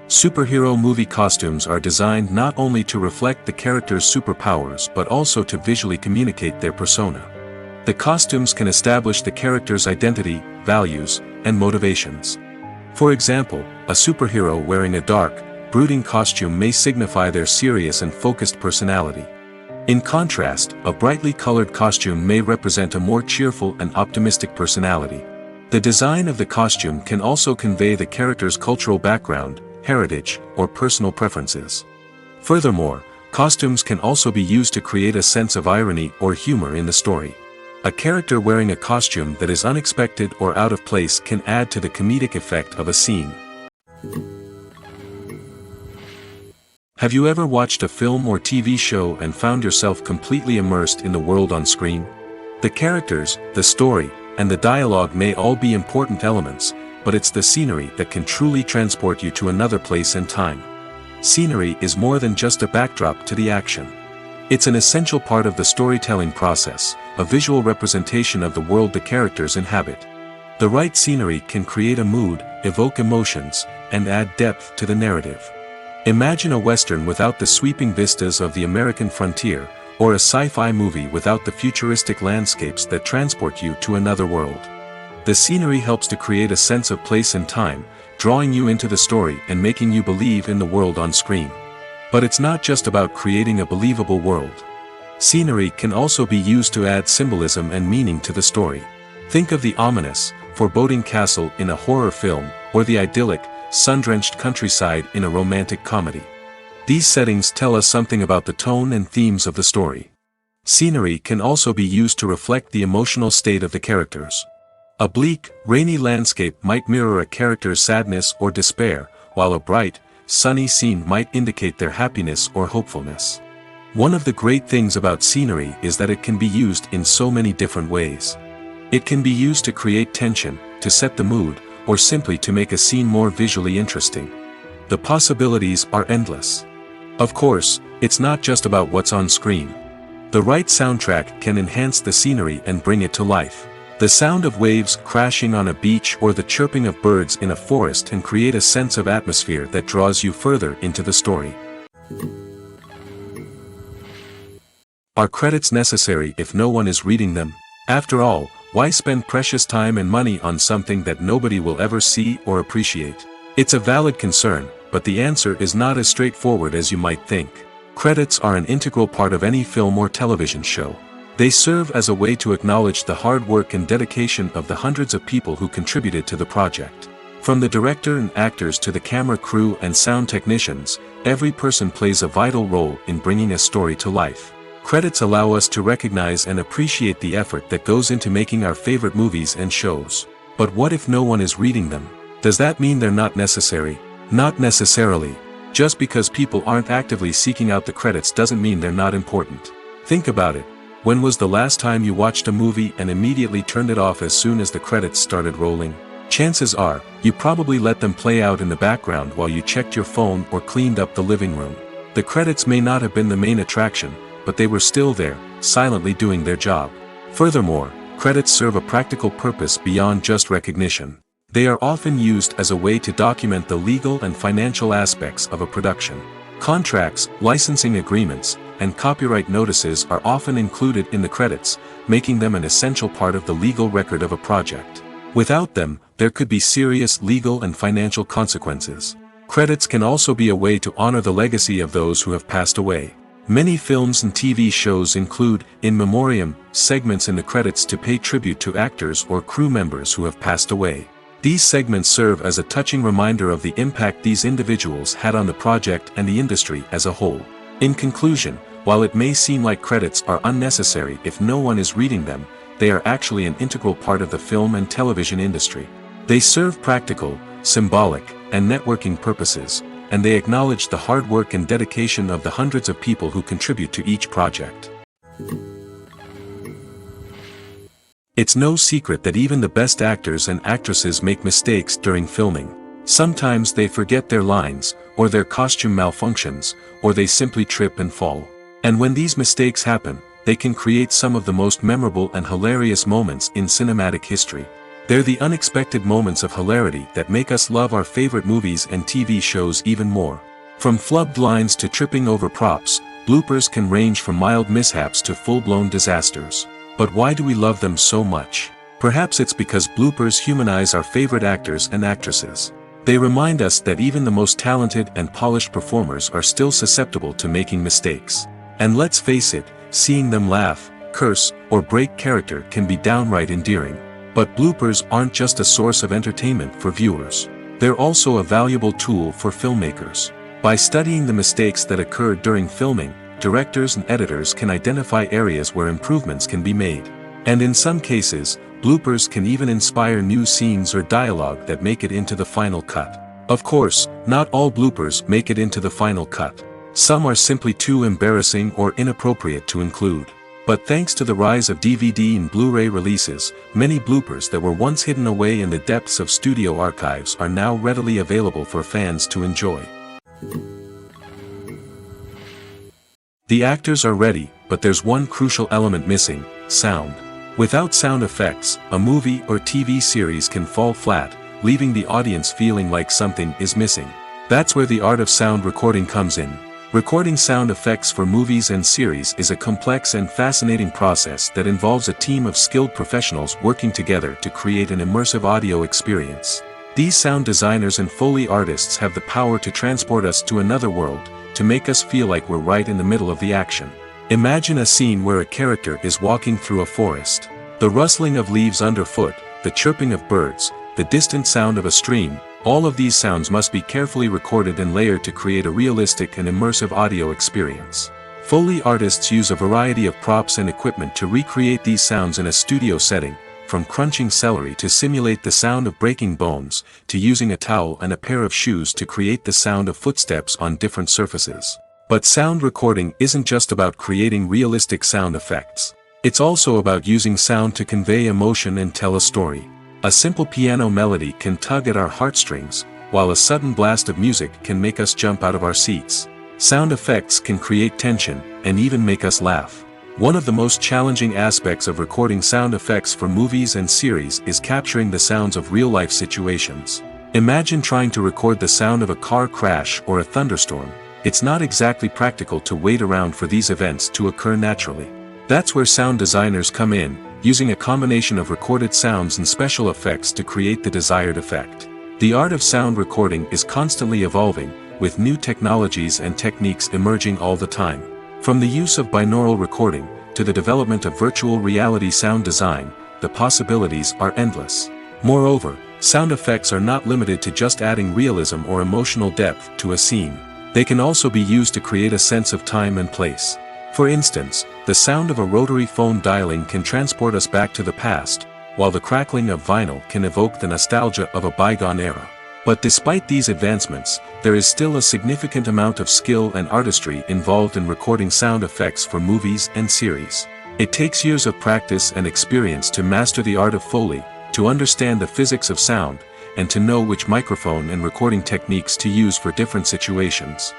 Superhero movie costumes are designed not only to reflect the character's superpowers but also to visually communicate their persona. The costumes can establish the character's identity, values, and motivations. For example, a superhero wearing a dark, brooding costume may signify their serious and focused personality. In contrast, a brightly colored costume may represent a more cheerful and optimistic personality. The design of the costume can also convey the character's cultural background, heritage, or personal preferences. Furthermore, costumes can also be used to create a sense of irony or humor in the story. A character wearing a costume that is unexpected or out of place can add to the comedic effect of a scene. Have you ever watched a film or TV show and found yourself completely immersed in the world on screen? The characters, the story, and the dialogue may all be important elements, but it's the scenery that can truly transport you to another place and time. Scenery is more than just a backdrop to the action. It's an essential part of the storytelling process, a visual representation of the world the characters inhabit. The right scenery can create a mood, evoke emotions, and add depth to the narrative. Imagine a Western without the sweeping vistas of the American frontier, or a sci-fi movie without the futuristic landscapes that transport you to another world. The scenery helps to create a sense of place and time, drawing you into the story and making you believe in the world on screen. But it's not just about creating a believable world. Scenery can also be used to add symbolism and meaning to the story. Think of the ominous, foreboding castle in a horror film, or the idyllic, sun-drenched countryside in a romantic comedy. These settings tell us something about the tone and themes of the story. Scenery can also be used to reflect the emotional state of the characters. A bleak, rainy landscape might mirror a character's sadness or despair, while a bright, sunny scene might indicate their happiness or hopefulness. One of the great things about scenery is that it can be used in so many different ways. It can be used to create tension, to set the mood, or simply to make a scene more visually interesting. The possibilities are endless. Of course, it's not just about what's on screen. The right soundtrack can enhance the scenery and bring it to life. The sound of waves crashing on a beach or the chirping of birds in a forest can create a sense of atmosphere that draws you further into the story. Are credits necessary if no one is reading them? After all, why spend precious time and money on something that nobody will ever see or appreciate? It's a valid concern, but the answer is not as straightforward as you might think. Credits are an integral part of any film or television show. They serve as a way to acknowledge the hard work and dedication of the hundreds of people who contributed to the project. From the director and actors to the camera crew and sound technicians, every person plays a vital role in bringing a story to life. Credits allow us to recognize and appreciate the effort that goes into making our favorite movies and shows. But what if no one is reading them? Does that mean they're not necessary? Not necessarily. Just because people aren't actively seeking out the credits doesn't mean they're not important. Think about it. When was the last time you watched a movie and immediately turned it off as soon as the credits started rolling? Chances are, you probably let them play out in the background while you checked your phone or cleaned up the living room. The credits may not have been the main attraction, but they were still there, silently doing their job. Furthermore, credits serve a practical purpose beyond just recognition. They are often used as a way to document the legal and financial aspects of a production. Contracts, licensing agreements, and copyright notices are often included in the credits, making them an essential part of the legal record of a project. Without them, there could be serious legal and financial consequences. Credits can also be a way to honor the legacy of those who have passed away. Many films and TV shows include, in memoriam, segments in the credits to pay tribute to actors or crew members who have passed away. These segments serve as a touching reminder of the impact these individuals had on the project and the industry as a whole. In conclusion, while it may seem like credits are unnecessary if no one is reading them, they are actually an integral part of the film and television industry. They serve practical, symbolic, and networking purposes, and they acknowledge the hard work and dedication of the hundreds of people who contribute to each project. It's no secret that even the best actors and actresses make mistakes during filming. Sometimes they forget their lines, or their costume malfunctions, or they simply trip and fall. And when these mistakes happen, they can create some of the most memorable and hilarious moments in cinematic history. They're the unexpected moments of hilarity that make us love our favorite movies and TV shows even more. From flubbed lines to tripping over props, bloopers can range from mild mishaps to full-blown disasters. But why do we love them so much? Perhaps it's because bloopers humanize our favorite actors and actresses. They remind us that even the most talented and polished performers are still susceptible to making mistakes. And let's face it, seeing them laugh, curse, or break character can be downright endearing. But bloopers aren't just a source of entertainment for viewers. They're also a valuable tool for filmmakers. By studying the mistakes that occurred during filming, directors and editors can identify areas where improvements can be made. And in some cases, bloopers can even inspire new scenes or dialogue that make it into the final cut. Of course, not all bloopers make it into the final cut. Some are simply too embarrassing or inappropriate to include. But thanks to the rise of DVD and Blu-ray releases, many bloopers that were once hidden away in the depths of studio archives are now readily available for fans to enjoy. The actors are ready, but there's one crucial element missing: sound. Without sound effects, a movie or TV series can fall flat, leaving the audience feeling like something is missing. That's where the art of sound recording comes in. Recording sound effects for movies and series is a complex and fascinating process that involves a team of skilled professionals working together to create an immersive audio experience. These sound designers and Foley artists have the power to transport us to another world, to make us feel like we're right in the middle of the action. Imagine a scene where a character is walking through a forest. The rustling of leaves underfoot, the chirping of birds, the distant sound of a stream, all of these sounds must be carefully recorded and layered to create a realistic and immersive audio experience. Foley artists use a variety of props and equipment to recreate these sounds in a studio setting, from crunching celery to simulate the sound of breaking bones, to using a towel and a pair of shoes to create the sound of footsteps on different surfaces. But sound recording isn't just about creating realistic sound effects. It's also about using sound to convey emotion and tell a story. A simple piano melody can tug at our heartstrings, while a sudden blast of music can make us jump out of our seats. Sound effects can create tension, and even make us laugh. One of the most challenging aspects of recording sound effects for movies and series is capturing the sounds of real-life situations. Imagine trying to record the sound of a car crash or a thunderstorm. It's not exactly practical to wait around for these events to occur naturally. That's where sound designers come in, using a combination of recorded sounds and special effects to create the desired effect. The art of sound recording is constantly evolving, with new technologies and techniques emerging all the time. From the use of binaural recording, to the development of virtual reality sound design, the possibilities are endless. Moreover, sound effects are not limited to just adding realism or emotional depth to a scene. They can also be used to create a sense of time and place. For instance, the sound of a rotary phone dialing can transport us back to the past, while the crackling of vinyl can evoke the nostalgia of a bygone era. But despite these advancements, there is still a significant amount of skill and artistry involved in recording sound effects for movies and series. It takes years of practice and experience to master the art of Foley, to understand the physics of sound, and to know which microphone and recording techniques to use for different situations.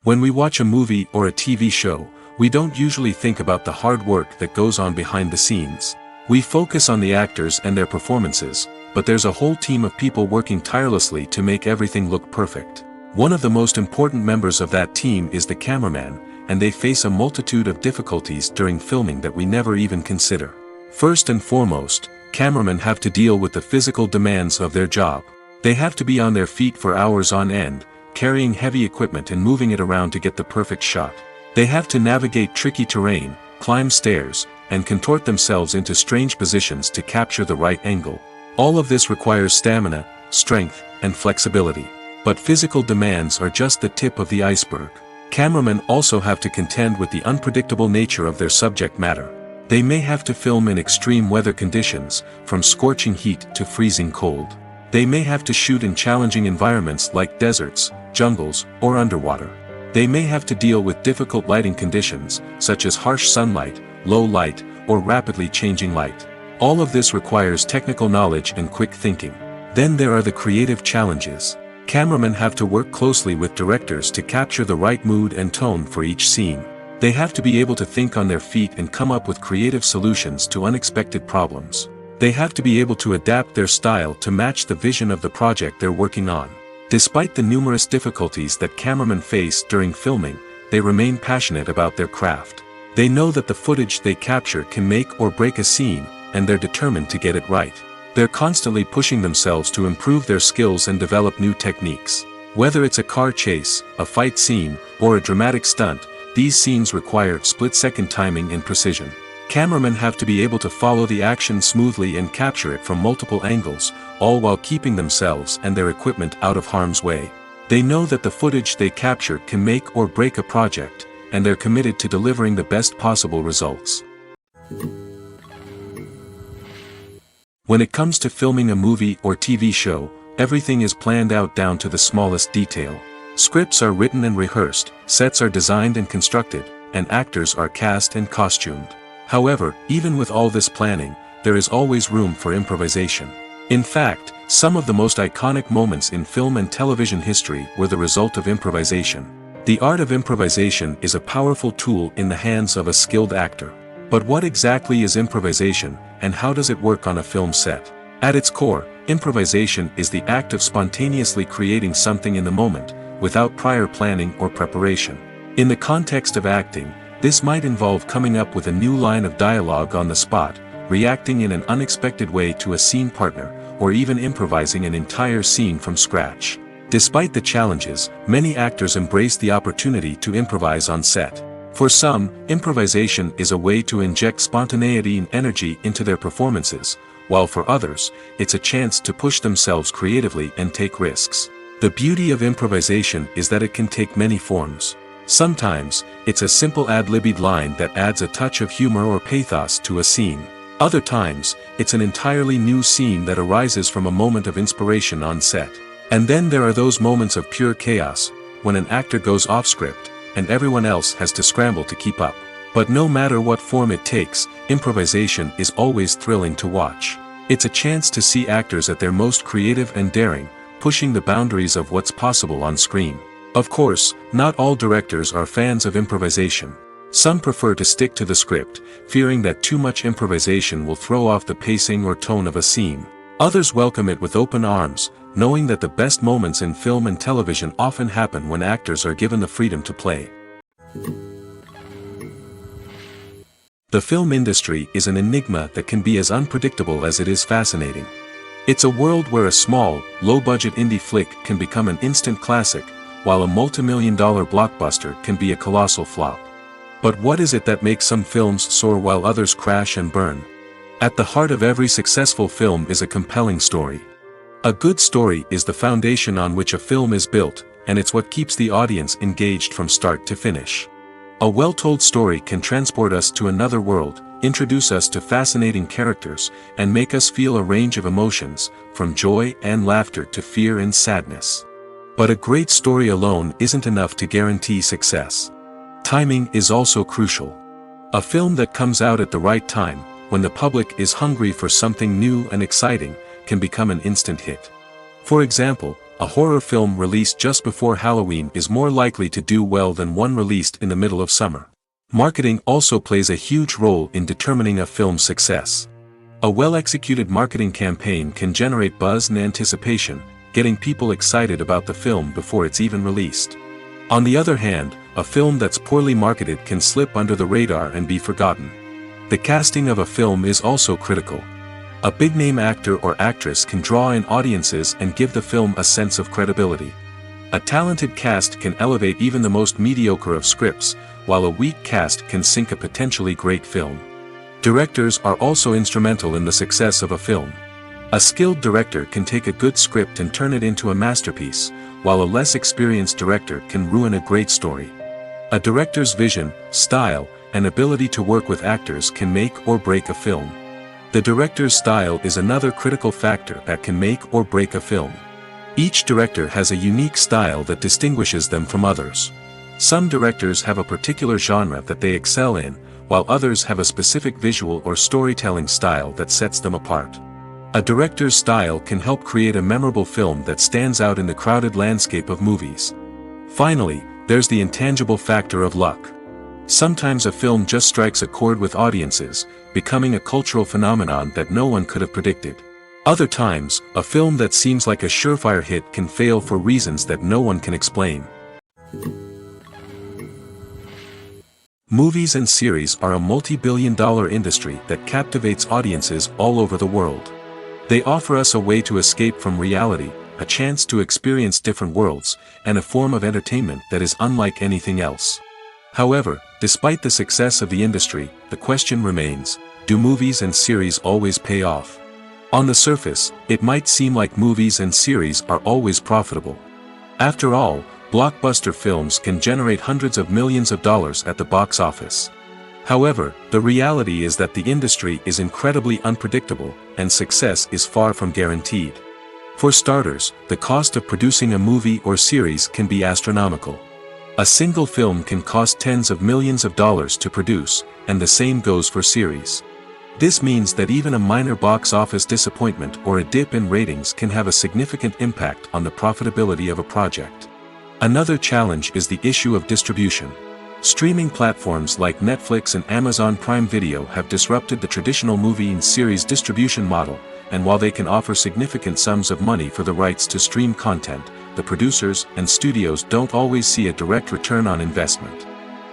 When we watch a movie or a TV show, we don't usually think about the hard work that goes on behind the scenes. We focus on the actors and their performances, but there's a whole team of people working tirelessly to make everything look perfect. One of the most important members of that team is the cameraman, and they face a multitude of difficulties during filming that we never even consider. First and foremost, cameramen have to deal with the physical demands of their job. They have to be on their feet for hours on end, carrying heavy equipment and moving it around to get the perfect shot. They have to navigate tricky terrain, climb stairs, and contort themselves into strange positions to capture the right angle. All of this requires stamina, strength, and flexibility. But physical demands are just the tip of the iceberg. Cameramen also have to contend with the unpredictable nature of their subject matter. They may have to film in extreme weather conditions, from scorching heat to freezing cold. They may have to shoot in challenging environments like deserts, jungles, or underwater. They may have to deal with difficult lighting conditions, such as harsh sunlight, low light, or rapidly changing light. All of this requires technical knowledge and quick thinking. Then there are the creative challenges. Cameramen have to work closely with directors to capture the right mood and tone for each scene. They have to be able to think on their feet and come up with creative solutions to unexpected problems. They have to be able to adapt their style to match the vision of the project they're working on. Despite the numerous difficulties that cameramen face during filming, they remain passionate about their craft. They know that the footage they capture can make or break a scene, and they're determined to get it right. They're constantly pushing themselves to improve their skills and develop new techniques. Whether it's a car chase, a fight scene, or a dramatic stunt, these scenes require split-second timing and precision. Cameramen have to be able to follow the action smoothly and capture it from multiple angles, all while keeping themselves and their equipment out of harm's way. They know that the footage they capture can make or break a project, and they're committed to delivering the best possible results. When it comes to filming a movie or TV show, everything is planned out down to the smallest detail. Scripts are written and rehearsed, sets are designed and constructed, and actors are cast and costumed. However, even with all this planning, there is always room for improvisation. In fact, some of the most iconic moments in film and television history were the result of improvisation. The art of improvisation is a powerful tool in the hands of a skilled actor. But what exactly is improvisation, and how does it work on a film set? At its core, improvisation is the act of spontaneously creating something in the moment, without prior planning or preparation. In the context of acting, this might involve coming up with a new line of dialogue on the spot, reacting in an unexpected way to a scene partner, or even improvising an entire scene from scratch. Despite the challenges, many actors embrace the opportunity to improvise on set. For some, improvisation is a way to inject spontaneity and energy into their performances, while for others, it's a chance to push themselves creatively and take risks. The beauty of improvisation is that it can take many forms. Sometimes, it's a simple ad-libbed line that adds a touch of humor or pathos to a scene. Other times, it's an entirely new scene that arises from a moment of inspiration on set. And then there are those moments of pure chaos, when an actor goes off script, and everyone else has to scramble to keep up. But no matter what form it takes, improvisation is always thrilling to watch. It's a chance to see actors at their most creative and daring, pushing the boundaries of what's possible on screen. Of course, not all directors are fans of improvisation. Some prefer to stick to the script, fearing that too much improvisation will throw off the pacing or tone of a scene. Others welcome it with open arms, knowing that the best moments in film and television often happen when actors are given the freedom to play. The film industry is an enigma that can be as unpredictable as it is fascinating. It's a world where a small, low-budget indie flick can become an instant classic, while a multi-million-dollar blockbuster can be a colossal flop. But what is it that makes some films soar while others crash and burn? At the heart of every successful film is a compelling story. A good story is the foundation on which a film is built, and it's what keeps the audience engaged from start to finish. A well-told story can transport us to another world, introduce us to fascinating characters, and make us feel a range of emotions, from joy and laughter to fear and sadness. But a great story alone isn't enough to guarantee success. Timing is also crucial. A film that comes out at the right time, when the public is hungry for something new and exciting, can become an instant hit. For example, a horror film released just before Halloween is more likely to do well than one released in the middle of summer. Marketing also plays a huge role in determining a film's success. A well-executed marketing campaign can generate buzz and anticipation, getting people excited about the film before it's even released. On the other hand, a film that's poorly marketed can slip under the radar and be forgotten. The casting of a film is also critical. A big-name actor or actress can draw in audiences and give the film a sense of credibility. A talented cast can elevate even the most mediocre of scripts, while a weak cast can sink a potentially great film. Directors are also instrumental in the success of a film. A skilled director can take a good script and turn it into a masterpiece, while a less experienced director can ruin a great story. A director's vision, style, and ability to work with actors can make or break a film. The director's style is another critical factor that can make or break a film. Each director has a unique style that distinguishes them from others. Some directors have a particular genre that they excel in, while others have a specific visual or storytelling style that sets them apart. A director's style can help create a memorable film that stands out in the crowded landscape of movies. Finally, there's the intangible factor of luck. Sometimes a film just strikes a chord with audiences, becoming a cultural phenomenon that no one could have predicted. Other times, a film that seems like a surefire hit can fail for reasons that no one can explain. Movies and series are a multi-billion-dollar industry that captivates audiences all over the world. They offer us a way to escape from reality, a chance to experience different worlds, and a form of entertainment that is unlike anything else. However, despite the success of the industry, the question remains, do movies and series always pay off? On the surface, it might seem like movies and series are always profitable. After all, blockbuster films can generate hundreds of millions of dollars at the box office. However, the reality is that the industry is incredibly unpredictable, and success is far from guaranteed. For starters, the cost of producing a movie or series can be astronomical. A single film can cost tens of millions of dollars to produce, and the same goes for series. This means that even a minor box office disappointment or a dip in ratings can have a significant impact on the profitability of a project. Another challenge is the issue of distribution. Streaming platforms like Netflix and Amazon Prime Video have disrupted the traditional movie and series distribution model, and while they can offer significant sums of money for the rights to stream content, the producers and studios don't always see a direct return on investment.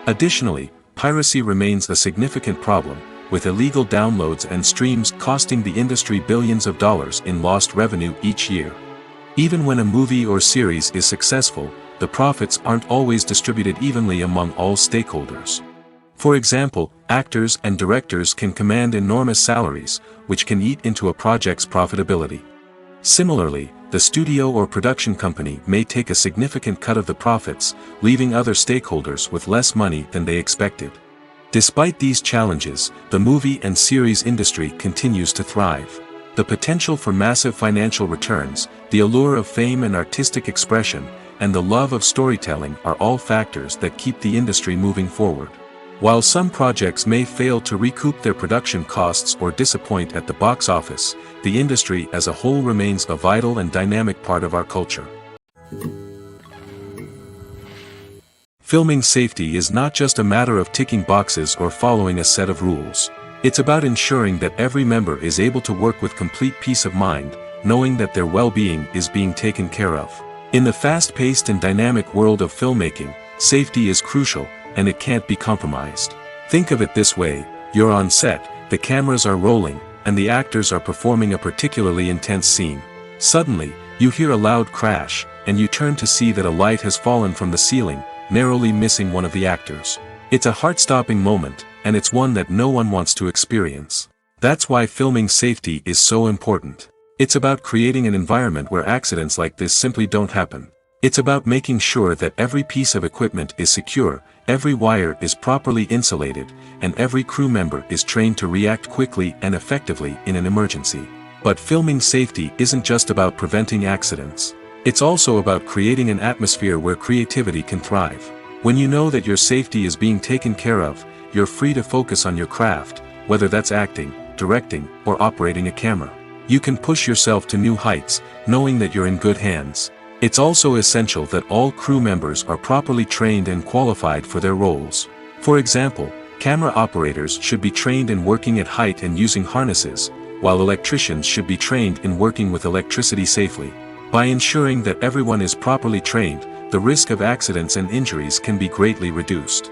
Additionally, piracy remains a significant problem, with illegal downloads and streams costing the industry billions of dollars in lost revenue each year. Even when a movie or series is successful, the profits aren't always distributed evenly among all stakeholders. For example, actors and directors can command enormous salaries, which can eat into a project's profitability. Similarly, the studio or production company may take a significant cut of the profits, leaving other stakeholders with less money than they expected. Despite these challenges, the movie and series industry continues to thrive. The potential for massive financial returns, the allure of fame and artistic expression, and the love of storytelling are all factors that keep the industry moving forward. While some projects may fail to recoup their production costs or disappoint at the box office, the industry as a whole remains a vital and dynamic part of our culture. Filming safety is not just a matter of ticking boxes or following a set of rules. It's about ensuring that every member is able to work with complete peace of mind, knowing that their well-being is being taken care of. In the fast-paced and dynamic world of filmmaking, safety is crucial, and it can't be compromised. Think of it this way: you're on set, the cameras are rolling, and the actors are performing a particularly intense scene. Suddenly, you hear a loud crash, and you turn to see that a light has fallen from the ceiling, narrowly missing one of the actors. It's a heart-stopping moment, and it's one that no one wants to experience. That's why filming safety is so important. It's about creating an environment where accidents like this simply don't happen. It's about making sure that every piece of equipment is secure, every wire is properly insulated, and every crew member is trained to react quickly and effectively in an emergency. But filming safety isn't just about preventing accidents. It's also about creating an atmosphere where creativity can thrive. When you know that your safety is being taken care of, you're free to focus on your craft, whether that's acting, directing, or operating a camera. You can push yourself to new heights, knowing that you're in good hands. It's also essential that all crew members are properly trained and qualified for their roles. For example, camera operators should be trained in working at height and using harnesses, while electricians should be trained in working with electricity safely. By ensuring that everyone is properly trained, the risk of accidents and injuries can be greatly reduced.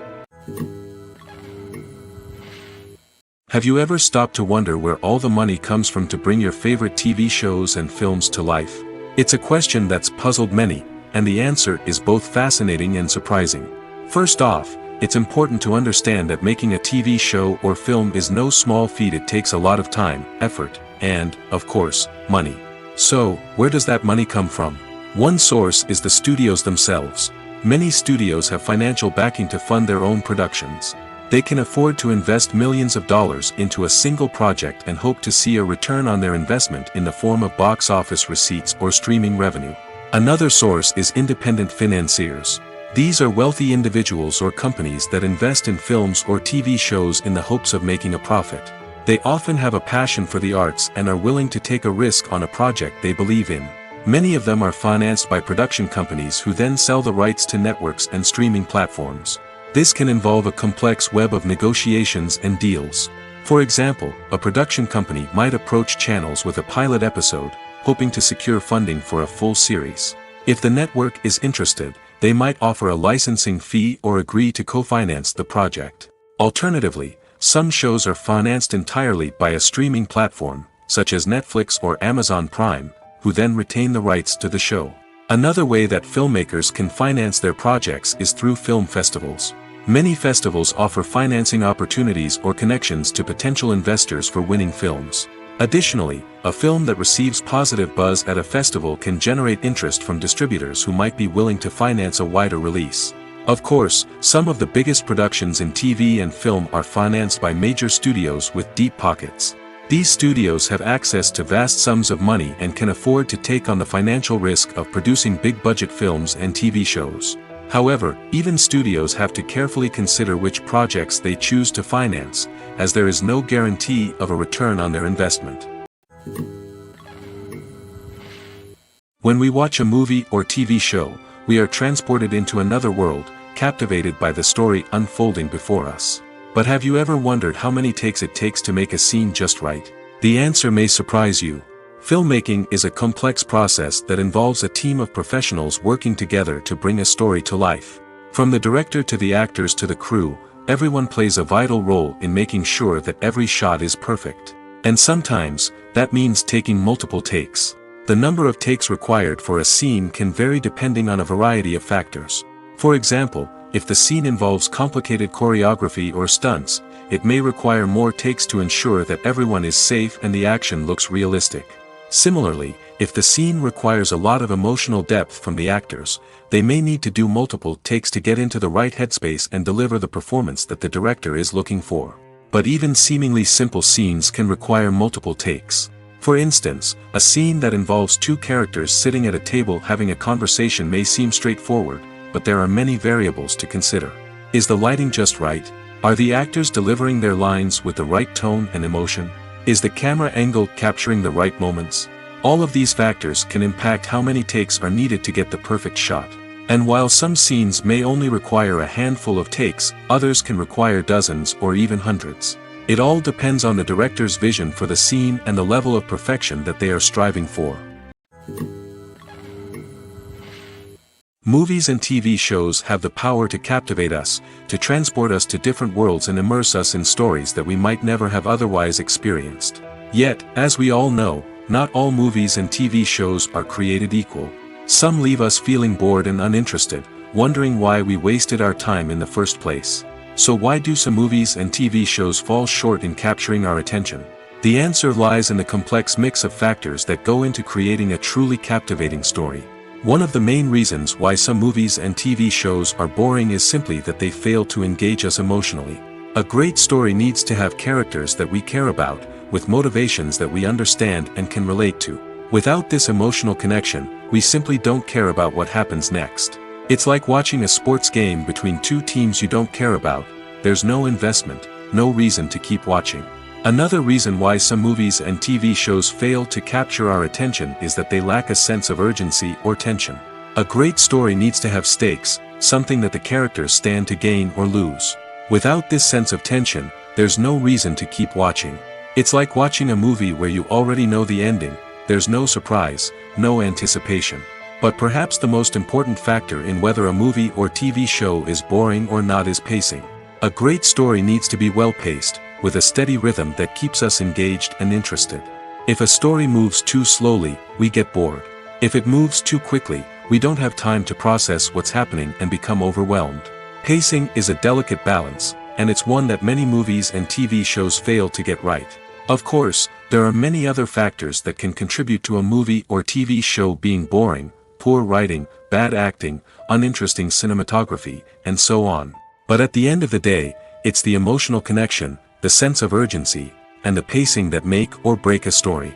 Have you ever stopped to wonder where all the money comes from to bring your favorite TV shows and films to life? It's a question that's puzzled many, and the answer is both fascinating and surprising. First off, it's important to understand that making a TV show or film is no small feat. It takes a lot of time, effort, and, of course, money. So, where does that money come from? One source is the studios themselves. Many studios have financial backing to fund their own productions. They can afford to invest millions of dollars into a single project and hope to see a return on their investment in the form of box office receipts or streaming revenue. Another source is independent financiers. These are wealthy individuals or companies that invest in films or TV shows in the hopes of making a profit. They often have a passion for the arts and are willing to take a risk on a project they believe in. Many of them are financed by production companies who then sell the rights to networks and streaming platforms. This can involve a complex web of negotiations and deals. For example, a production company might approach channels with a pilot episode, hoping to secure funding for a full series. If the network is interested, they might offer a licensing fee or agree to co-finance the project. Alternatively, some shows are financed entirely by a streaming platform, such as Netflix or Amazon Prime, who then retain the rights to the show. Another way that filmmakers can finance their projects is through film festivals. Many festivals offer financing opportunities or connections to potential investors for winning films. Additionally, a film that receives positive buzz at a festival can generate interest from distributors who might be willing to finance a wider release. Of course, some of the biggest productions in TV and film are financed by major studios with deep pockets. These studios have access to vast sums of money and can afford to take on the financial risk of producing big-budget films and TV shows. However, even studios have to carefully consider which projects they choose to finance, as there is no guarantee of a return on their investment. When we watch a movie or TV show, we are transported into another world, captivated by the story unfolding before us. But have you ever wondered how many takes it takes to make a scene just right? The answer may surprise you. Filmmaking is a complex process that involves a team of professionals working together to bring a story to life. From the director to the actors to the crew, everyone plays a vital role in making sure that every shot is perfect. And sometimes, that means taking multiple takes. The number of takes required for a scene can vary depending on a variety of factors. For example, if the scene involves complicated choreography or stunts, it may require more takes to ensure that everyone is safe and the action looks realistic. Similarly, if the scene requires a lot of emotional depth from the actors, they may need to do multiple takes to get into the right headspace and deliver the performance that the director is looking for. But even seemingly simple scenes can require multiple takes. For instance, a scene that involves two characters sitting at a table having a conversation may seem straightforward, but there are many variables to consider. Is the lighting just right? Are the actors delivering their lines with the right tone and emotion? Is the camera angle capturing the right moments? All of these factors can impact how many takes are needed to get the perfect shot. And while some scenes may only require a handful of takes, others can require dozens or even hundreds. It all depends on the director's vision for the scene and the level of perfection that they are striving for. Movies and TV shows have the power to captivate us, to transport us to different worlds and immerse us in stories that we might never have otherwise experienced. Yet, as we all know, not all movies and TV shows are created equal. Some leave us feeling bored and uninterested, wondering why we wasted our time in the first place. So why do some movies and TV shows fall short in capturing our attention? The answer lies in the complex mix of factors that go into creating a truly captivating story. One of the main reasons why some movies and TV shows are boring is simply that they fail to engage us emotionally. A great story needs to have characters that we care about, with motivations that we understand and can relate to. Without this emotional connection, we simply don't care about what happens next. It's like watching a sports game between two teams you don't care about. There's no investment, no reason to keep watching. Another reason why some movies and TV shows fail to capture our attention is that they lack a sense of urgency or tension. A great story needs to have stakes, something that the characters stand to gain or lose. Without this sense of tension, there's no reason to keep watching. It's like watching a movie where you already know the ending. There's no surprise, no anticipation. But perhaps the most important factor in whether a movie or TV show is boring or not is pacing. A great story needs to be well-paced, with a steady rhythm that keeps us engaged and interested. If a story moves too slowly, we get bored. If it moves too quickly, we don't have time to process what's happening and become overwhelmed. Pacing is a delicate balance, and it's one that many movies and TV shows fail to get right. Of course, there are many other factors that can contribute to a movie or TV show being boring: poor writing, bad acting, uninteresting cinematography, and so on. But at the end of the day, it's the emotional connection, the sense of urgency, and the pacing that make or break a story.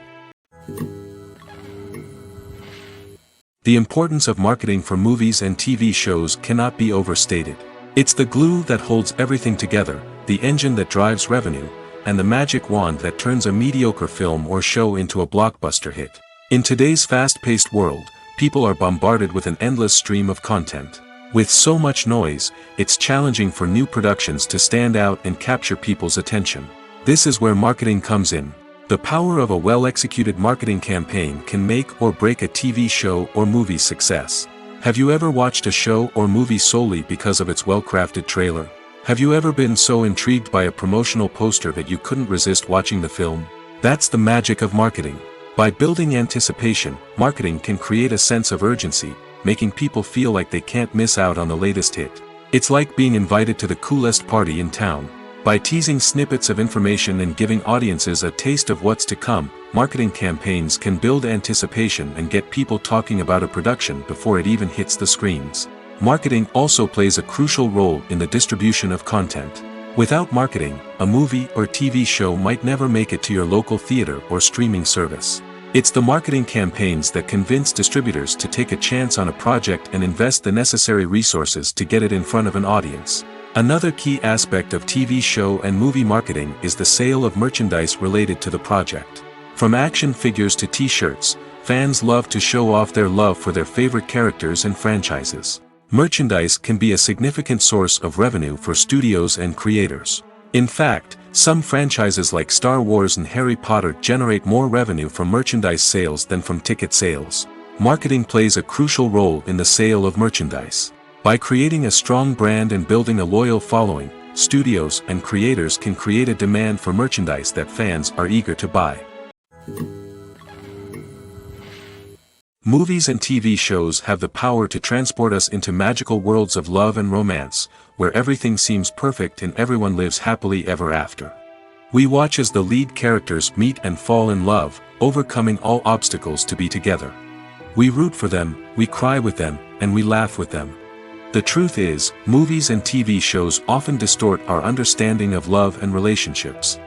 The importance of marketing for movies and TV shows cannot be overstated. It's the glue that holds everything together, the engine that drives revenue, and the magic wand that turns a mediocre film or show into a blockbuster hit. In today's fast-paced world, people are bombarded with an endless stream of content. With so much noise, it's challenging for new productions to stand out and capture people's attention. This is where marketing comes in. The power of a well-executed marketing campaign can make or break a TV show or movie's success. Have you ever watched a show or movie solely because of its well-crafted trailer? Have you ever been so intrigued by a promotional poster that you couldn't resist watching the film? That's the magic of marketing. By building anticipation, marketing can create a sense of urgency, making people feel like they can't miss out on the latest hit. It's like being invited to the coolest party in town. By teasing snippets of information and giving audiences a taste of what's to come, marketing campaigns can build anticipation and get people talking about a production before it even hits the screens. Marketing also plays a crucial role in the distribution of content. Without marketing, a movie or TV show might never make it to your local theater or streaming service. It's the marketing campaigns that convince distributors to take a chance on a project and invest the necessary resources to get it in front of an audience. Another key aspect of TV show and movie marketing is the sale of merchandise related to the project. From action figures to t-shirts, fans love to show off their love for their favorite characters and franchises. Merchandise can be a significant source of revenue for studios and creators. In fact, some franchises like Star Wars and Harry Potter generate more revenue from merchandise sales than from ticket sales. Marketing plays a crucial role in the sale of merchandise. By creating a strong brand and building a loyal following, studios and creators can create a demand for merchandise that fans are eager to buy. Movies and TV shows have the power to transport us into magical worlds of love and romance, where everything seems perfect and everyone lives happily ever after. We watch as the lead characters meet and fall in love, overcoming all obstacles to be together. We root for them, we cry with them, and we laugh with them. The truth is, movies and TV shows often distort our understanding of love and relationships.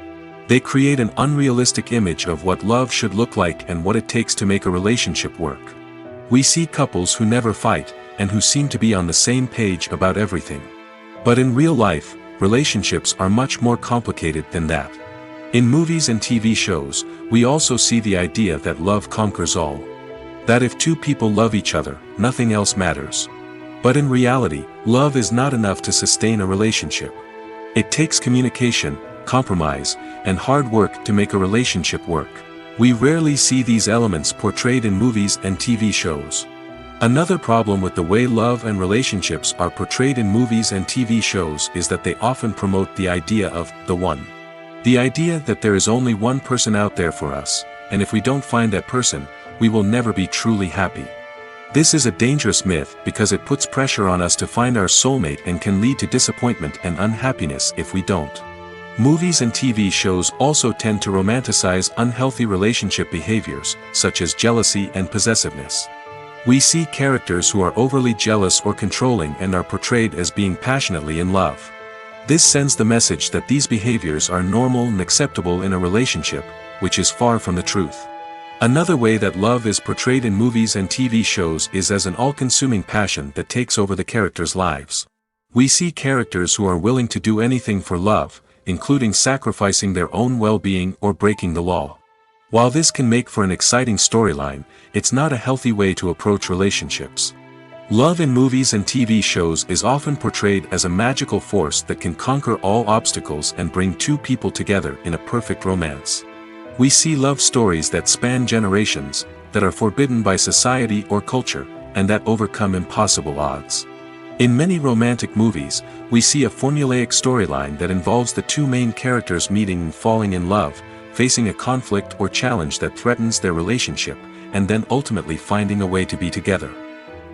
They create an unrealistic image of what love should look like and what it takes to make a relationship work. We see couples who never fight, and who seem to be on the same page about everything. But in real life, relationships are much more complicated than that. In movies and TV shows, we also see the idea that love conquers all. That if two people love each other, nothing else matters. But in reality, love is not enough to sustain a relationship. It takes communication, compromise, and hard work to make a relationship work. We rarely see these elements portrayed in movies and TV shows. Another problem with the way love and relationships are portrayed in movies and TV shows is that they often promote the idea of the one. The idea that there is only one person out there for us, and if we don't find that person, we will never be truly happy. This is a dangerous myth because it puts pressure on us to find our soulmate and can lead to disappointment and unhappiness if we don't. Movies and TV shows also tend to romanticize unhealthy relationship behaviors, such as jealousy and possessiveness. We see characters who are overly jealous or controlling and are portrayed as being passionately in love. This sends the message that these behaviors are normal and acceptable in a relationship, which is far from the truth. Another way that love is portrayed in movies and TV shows is as an all-consuming passion that takes over the characters' lives. We see characters who are willing to do anything for love, including sacrificing their own well-being or breaking the law. While this can make for an exciting storyline, it's not a healthy way to approach relationships. Love in movies and TV shows is often portrayed as a magical force that can conquer all obstacles and bring two people together in a perfect romance. We see love stories that span generations, that are forbidden by society or culture, and that overcome impossible odds. In many romantic movies, we see a formulaic storyline that involves the two main characters meeting and falling in love, facing a conflict or challenge that threatens their relationship, and then ultimately finding a way to be together.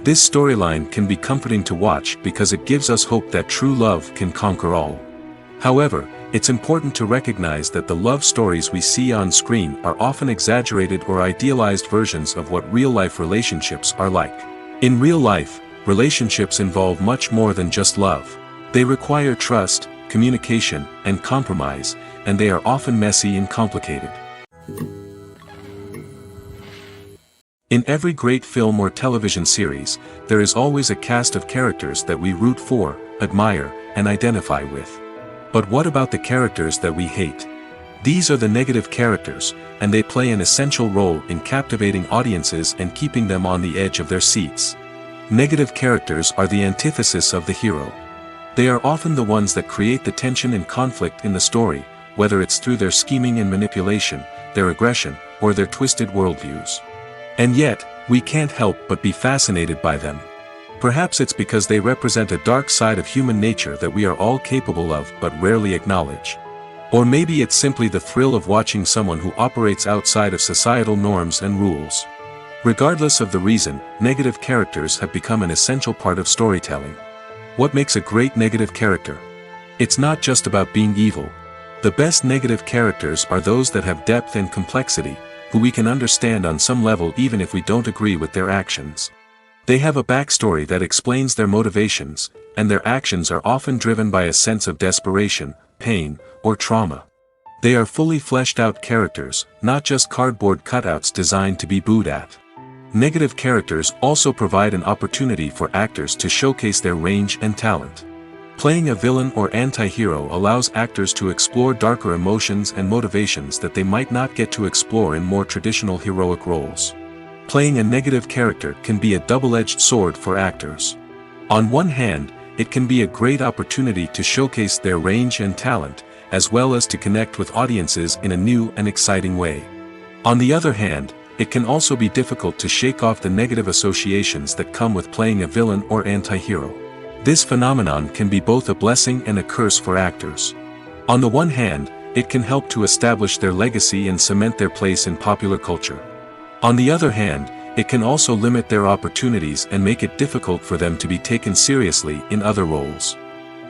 This storyline can be comforting to watch because it gives us hope that true love can conquer all. However, it's important to recognize that the love stories we see on screen are often exaggerated or idealized versions of what real-life relationships are like. In real life, relationships involve much more than just love. They require trust, communication, and compromise, and they are often messy and complicated. In every great film or television series, there is always a cast of characters that we root for, admire, and identify with. But what about the characters that we hate? These are the negative characters, and they play an essential role in captivating audiences and keeping them on the edge of their seats. Negative characters are the antithesis of the hero. They are often the ones that create the tension and conflict in the story, whether it's through their scheming and manipulation, their aggression, or their twisted worldviews. And yet, we can't help but be fascinated by them. Perhaps it's because they represent a dark side of human nature that we are all capable of but rarely acknowledge. Or maybe it's simply the thrill of watching someone who operates outside of societal norms and rules. Regardless of the reason, negative characters have become an essential part of storytelling. What makes a great negative character? It's not just about being evil. The best negative characters are those that have depth and complexity, who we can understand on some level even if we don't agree with their actions. They have a backstory that explains their motivations, and their actions are often driven by a sense of desperation, pain, or trauma. They are fully fleshed out characters, not just cardboard cutouts designed to be booed at. Negative characters also provide an opportunity for actors to showcase their range and talent. Playing a villain or anti-hero allows actors to explore darker emotions and motivations that they might not get to explore in more traditional heroic roles. Playing a negative character can be a double-edged sword for actors. On one hand, it can be a great opportunity to showcase their range and talent, as well as to connect with audiences in a new and exciting way. On the other hand, it can also be difficult to shake off the negative associations that come with playing a villain or anti-hero. This phenomenon can be both a blessing and a curse for actors. On the one hand, it can help to establish their legacy and cement their place in popular culture. On the other hand, it can also limit their opportunities and make it difficult for them to be taken seriously in other roles.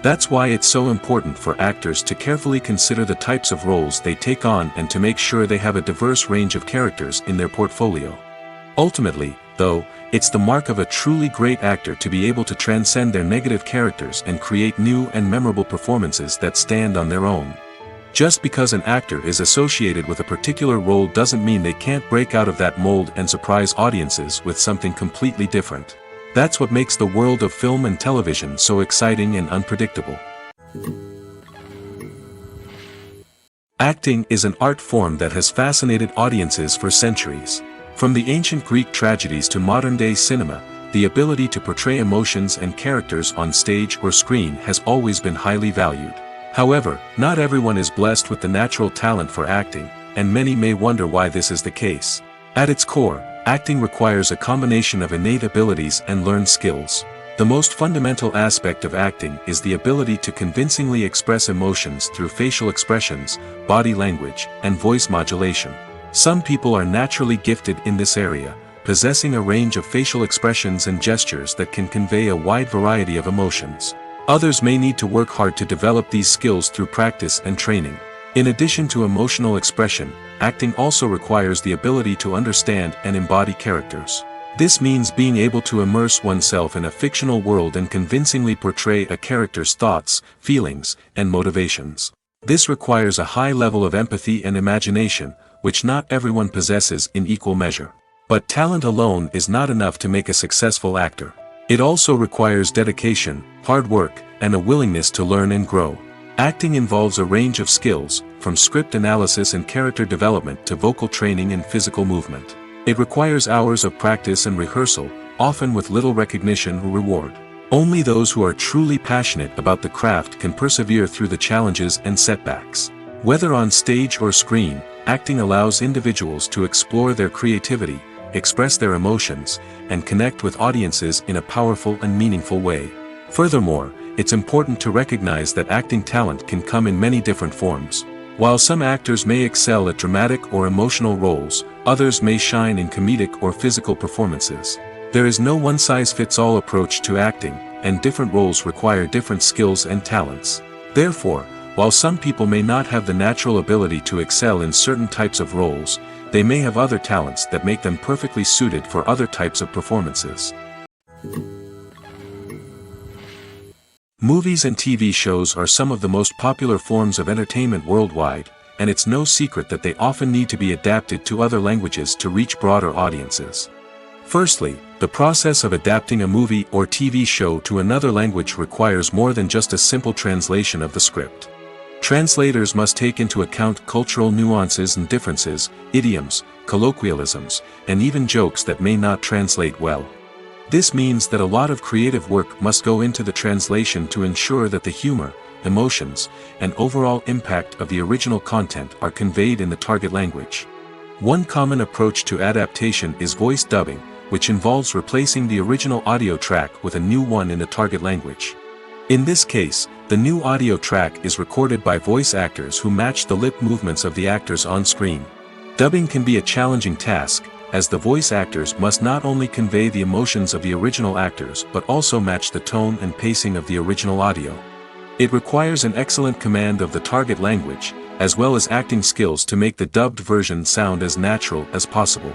That's why it's so important for actors to carefully consider the types of roles they take on and to make sure they have a diverse range of characters in their portfolio. Ultimately, though, it's the mark of a truly great actor to be able to transcend their negative characters and create new and memorable performances that stand on their own. Just because an actor is associated with a particular role doesn't mean they can't break out of that mold and surprise audiences with something completely different. That's what makes the world of film and television so exciting and unpredictable. Acting is an art form that has fascinated audiences for centuries. From the ancient Greek tragedies to modern-day cinema, the ability to portray emotions and characters on stage or screen has always been highly valued. However, not everyone is blessed with the natural talent for acting, and many may wonder why this is the case. At its core, acting requires a combination of innate abilities and learned skills. The most fundamental aspect of acting is the ability to convincingly express emotions through facial expressions, body language, and voice modulation. Some people are naturally gifted in this area, possessing a range of facial expressions and gestures that can convey a wide variety of emotions. Others may need to work hard to develop these skills through practice and training. In addition to emotional expression, acting also requires the ability to understand and embody characters. This means being able to immerse oneself in a fictional world and convincingly portray a character's thoughts, feelings, and motivations. This requires a high level of empathy and imagination, which not everyone possesses in equal measure. But talent alone is not enough to make a successful actor. It also requires dedication, hard work, and a willingness to learn and grow. Acting involves a range of skills, from script analysis and character development to vocal training and physical movement. It requires hours of practice and rehearsal, often with little recognition or reward. Only those who are truly passionate about the craft can persevere through the challenges and setbacks. Whether on stage or screen, acting allows individuals to explore their creativity, express their emotions, and connect with audiences in a powerful and meaningful way. Furthermore, it's important to recognize that acting talent can come in many different forms. While some actors may excel at dramatic or emotional roles, others may shine in comedic or physical performances. There is no one-size-fits-all approach to acting, and different roles require different skills and talents. Therefore, while some people may not have the natural ability to excel in certain types of roles, they may have other talents that make them perfectly suited for other types of performances. Movies and TV shows are some of the most popular forms of entertainment worldwide, and it's no secret that they often need to be adapted to other languages to reach broader audiences. Firstly, the process of adapting a movie or TV show to another language requires more than just a simple translation of the script. Translators must take into account cultural nuances and differences, idioms, colloquialisms, and even jokes that may not translate well. This means that a lot of creative work must go into the translation to ensure that the humor, emotions, and overall impact of the original content are conveyed in the target language. One common approach to adaptation is voice dubbing, which involves replacing the original audio track with a new one in the target language. In this case, the new audio track is recorded by voice actors who match the lip movements of the actors on screen. Dubbing can be a challenging task, as the voice actors must not only convey the emotions of the original actors but also match the tone and pacing of the original audio. It requires an excellent command of the target language, as well as acting skills to make the dubbed version sound as natural as possible.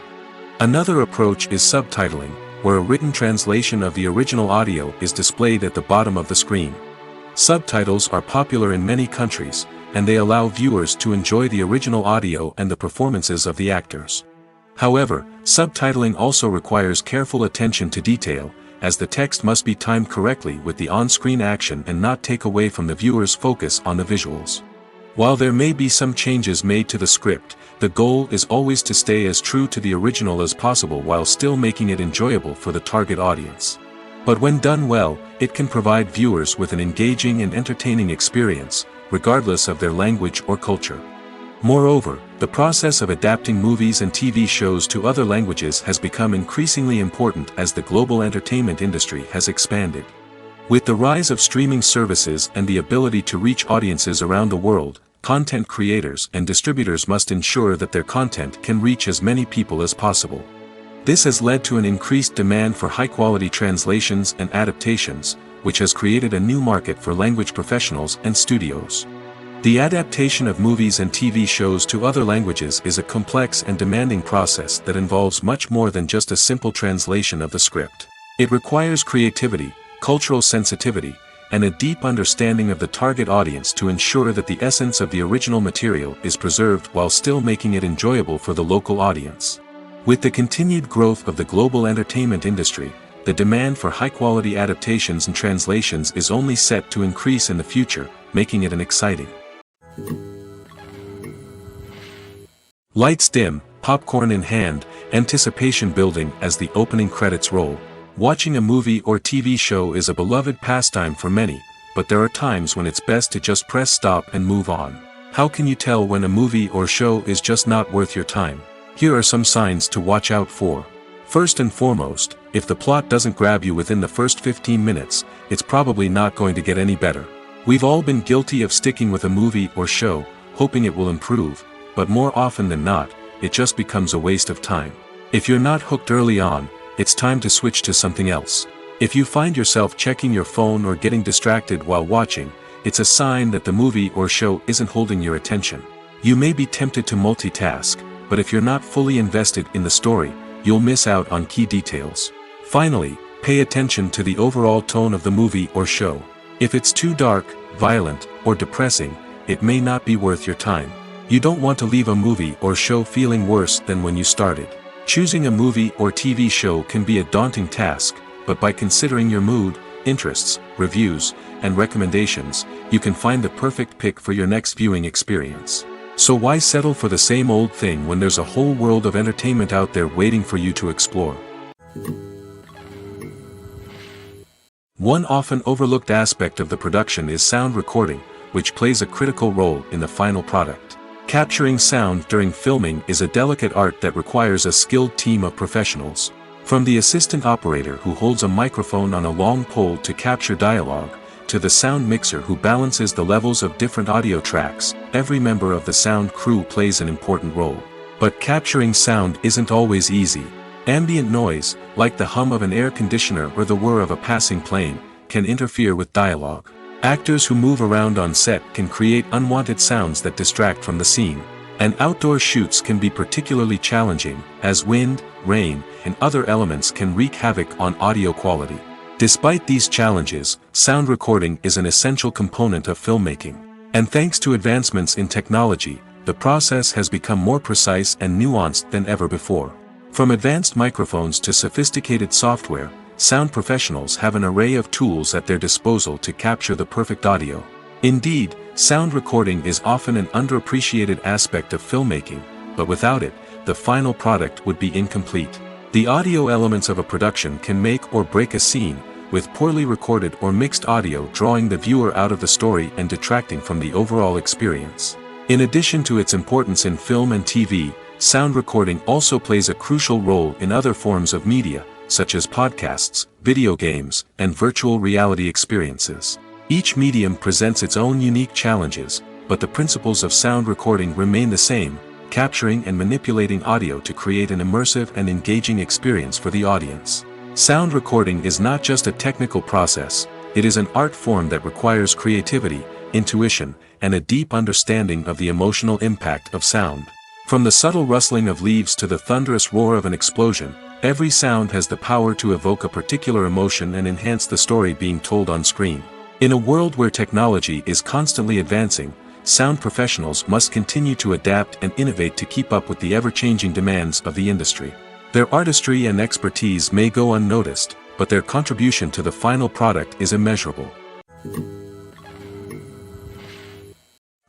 Another approach is subtitling, where a written translation of the original audio is displayed at the bottom of the screen. Subtitles are popular in many countries, and they allow viewers to enjoy the original audio and the performances of the actors. However, subtitling also requires careful attention to detail, as the text must be timed correctly with the on-screen action and not take away from the viewer's focus on the visuals. While there may be some changes made to the script, the goal is always to stay as true to the original as possible while still making it enjoyable for the target audience. But when done well, it can provide viewers with an engaging and entertaining experience, regardless of their language or culture. Moreover, the process of adapting movies and TV shows to other languages has become increasingly important as the global entertainment industry has expanded. With the rise of streaming services and the ability to reach audiences around the world, content creators and distributors must ensure that their content can reach as many people as possible. This has led to an increased demand for high-quality translations and adaptations, which has created a new market for language professionals and studios. The adaptation of movies and TV shows to other languages is a complex and demanding process that involves much more than just a simple translation of the script. It requires creativity, cultural sensitivity, and a deep understanding of the target audience to ensure that the essence of the original material is preserved while still making it enjoyable for the local audience. With the continued growth of the global entertainment industry, the demand for high-quality adaptations and translations is only set to increase in the future, making it an exciting. Lights dim, popcorn in hand, anticipation building as the opening credits roll. Watching a movie or TV show is a beloved pastime for many, but there are times when it's best to just press stop and move on. How can you tell when a movie or show is just not worth your time? Here are some signs to watch out for. First and foremost, if the plot doesn't grab you within the first 15 minutes, it's probably not going to get any better. We've all been guilty of sticking with a movie or show, hoping it will improve, but more often than not, it just becomes a waste of time. If you're not hooked early on, it's time to switch to something else. If you find yourself checking your phone or getting distracted while watching, it's a sign that the movie or show isn't holding your attention. You may be tempted to multitask, but if you're not fully invested in the story, you'll miss out on key details. Finally, pay attention to the overall tone of the movie or show. If it's too dark, violent, or depressing, it may not be worth your time. You don't want to leave a movie or show feeling worse than when you started. Choosing a movie or TV show can be a daunting task, but by considering your mood, interests, reviews, and recommendations, you can find the perfect pick for your next viewing experience. So why settle for the same old thing when there's a whole world of entertainment out there waiting for you to explore? One often overlooked aspect of the production is sound recording, which plays a critical role in the final product. Capturing sound during filming is a delicate art that requires a skilled team of professionals. From the assistant operator who holds a microphone on a long pole to capture dialogue, to the sound mixer who balances the levels of different audio tracks, every member of the sound crew plays an important role. But capturing sound isn't always easy. Ambient noise, like the hum of an air conditioner or the whir of a passing plane, can interfere with dialogue. Actors who move around on set can create unwanted sounds that distract from the scene. And outdoor shoots can be particularly challenging, as wind, rain, and other elements can wreak havoc on audio quality. Despite these challenges, sound recording is an essential component of filmmaking. And thanks to advancements in technology, the process has become more precise and nuanced than ever before. From advanced microphones to sophisticated software, sound professionals have an array of tools at their disposal to capture the perfect audio. Indeed, sound recording is often an underappreciated aspect of filmmaking, but without it, the final product would be incomplete. The audio elements of a production can make or break a scene, with poorly recorded or mixed audio drawing the viewer out of the story and detracting from the overall experience. In addition to its importance in film and TV, sound recording also plays a crucial role in other forms of media, such as podcasts, video games, and virtual reality experiences. Each medium presents its own unique challenges, but the principles of sound recording remain the same, capturing and manipulating audio to create an immersive and engaging experience for the audience. Sound recording is not just a technical process, it is an art form that requires creativity, intuition, and a deep understanding of the emotional impact of sound. From the subtle rustling of leaves to the thunderous roar of an explosion, every sound has the power to evoke a particular emotion and enhance the story being told on screen. In a world where technology is constantly advancing, sound professionals must continue to adapt and innovate to keep up with the ever-changing demands of the industry. Their artistry and expertise may go unnoticed, but their contribution to the final product is immeasurable.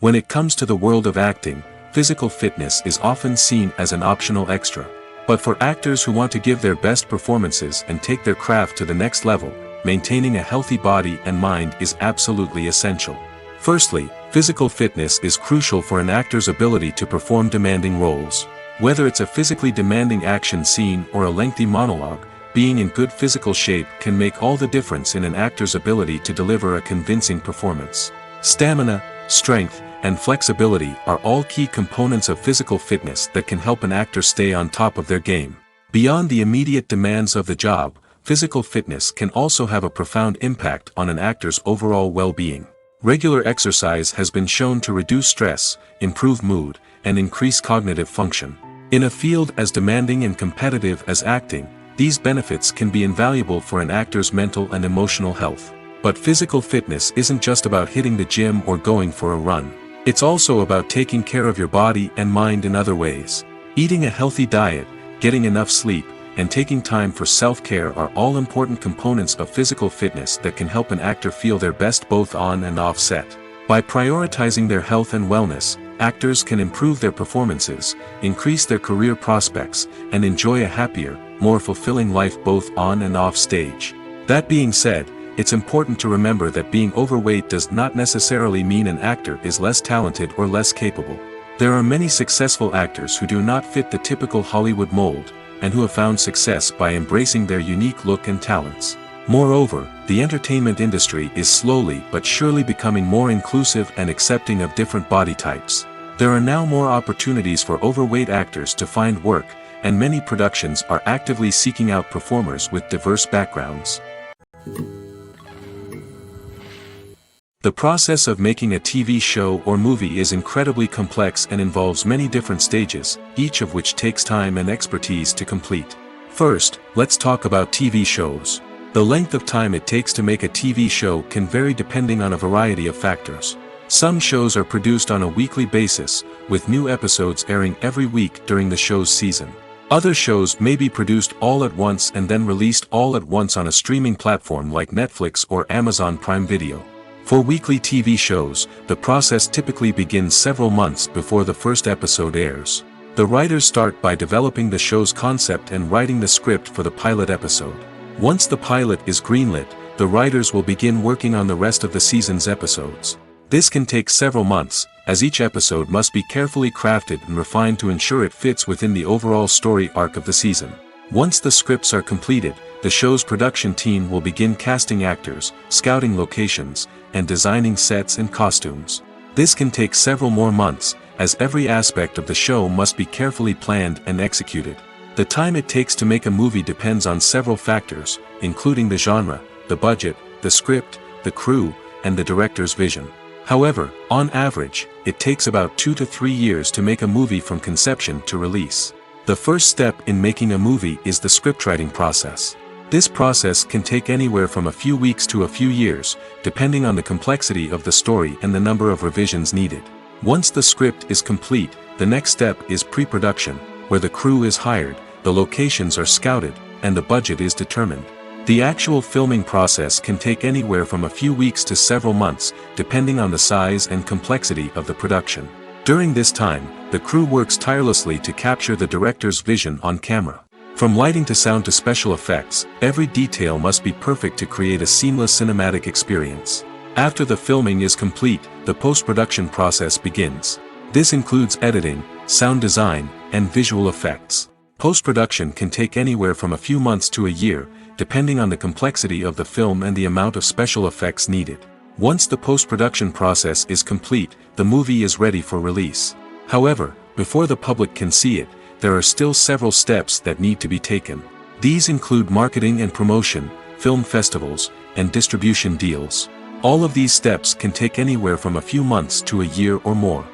When it comes to the world of acting, physical fitness is often seen as an optional extra. But for actors who want to give their best performances and take their craft to the next level, maintaining a healthy body and mind is absolutely essential. Firstly, physical fitness is crucial for an actor's ability to perform demanding roles. Whether it's a physically demanding action scene or a lengthy monologue, being in good physical shape can make all the difference in an actor's ability to deliver a convincing performance. Stamina, strength, and flexibility are all key components of physical fitness that can help an actor stay on top of their game. Beyond the immediate demands of the job, physical fitness can also have a profound impact on an actor's overall well-being. Regular exercise has been shown to reduce stress, improve mood, and increase cognitive function. In a field as demanding and competitive as acting, these benefits can be invaluable for an actor's mental and emotional health. But physical fitness isn't just about hitting the gym or going for a run. It's also about taking care of your body and mind in other ways. Eating a healthy diet, getting enough sleep, and taking time for self-care are all important components of physical fitness that can help an actor feel their best both on and off set. By prioritizing their health and wellness, actors can improve their performances, increase their career prospects, and enjoy a happier, more fulfilling life both on and off stage. That being said, it's important to remember that being overweight does not necessarily mean an actor is less talented or less capable. There are many successful actors who do not fit the typical Hollywood mold, and who have found success by embracing their unique look and talents. Moreover, the entertainment industry is slowly but surely becoming more inclusive and accepting of different body types. There are now more opportunities for overweight actors to find work, and many productions are actively seeking out performers with diverse backgrounds. The process of making a TV show or movie is incredibly complex and involves many different stages, each of which takes time and expertise to complete. First, let's talk about TV shows. The length of time it takes to make a TV show can vary depending on a variety of factors. Some shows are produced on a weekly basis, with new episodes airing every week during the show's season. Other shows may be produced all at once and then released all at once on a streaming platform like Netflix or Amazon Prime Video. For weekly TV shows, the process typically begins several months before the first episode airs. The writers start by developing the show's concept and writing the script for the pilot episode. Once the pilot is greenlit, the writers will begin working on the rest of the season's episodes. This can take several months, as each episode must be carefully crafted and refined to ensure it fits within the overall story arc of the season. Once the scripts are completed, the show's production team will begin casting actors, scouting locations, and designing sets and costumes. This can take several more months, as every aspect of the show must be carefully planned and executed. The time it takes to make a movie depends on several factors, including the genre, the budget, the script, the crew, and the director's vision. However, on average, it takes about 2 to 3 years to make a movie from conception to release. The first step in making a movie is the scriptwriting process. This process can take anywhere from a few weeks to a few years, depending on the complexity of the story and the number of revisions needed. Once the script is complete, the next step is pre-production, where the crew is hired, the locations are scouted, and the budget is determined. The actual filming process can take anywhere from a few weeks to several months, depending on the size and complexity of the production. During this time, the crew works tirelessly to capture the director's vision on camera. From lighting to sound to special effects, every detail must be perfect to create a seamless cinematic experience. After the filming is complete, the post-production process begins. This includes editing, sound design, and visual effects. Post-production can take anywhere from a few months to a year, depending on the complexity of the film and the amount of special effects needed. Once the post-production process is complete, the movie is ready for release. However, before the public can see it, there are still several steps that need to be taken. These include marketing and promotion, film festivals, and distribution deals. All of these steps can take anywhere from a few months to a year or more.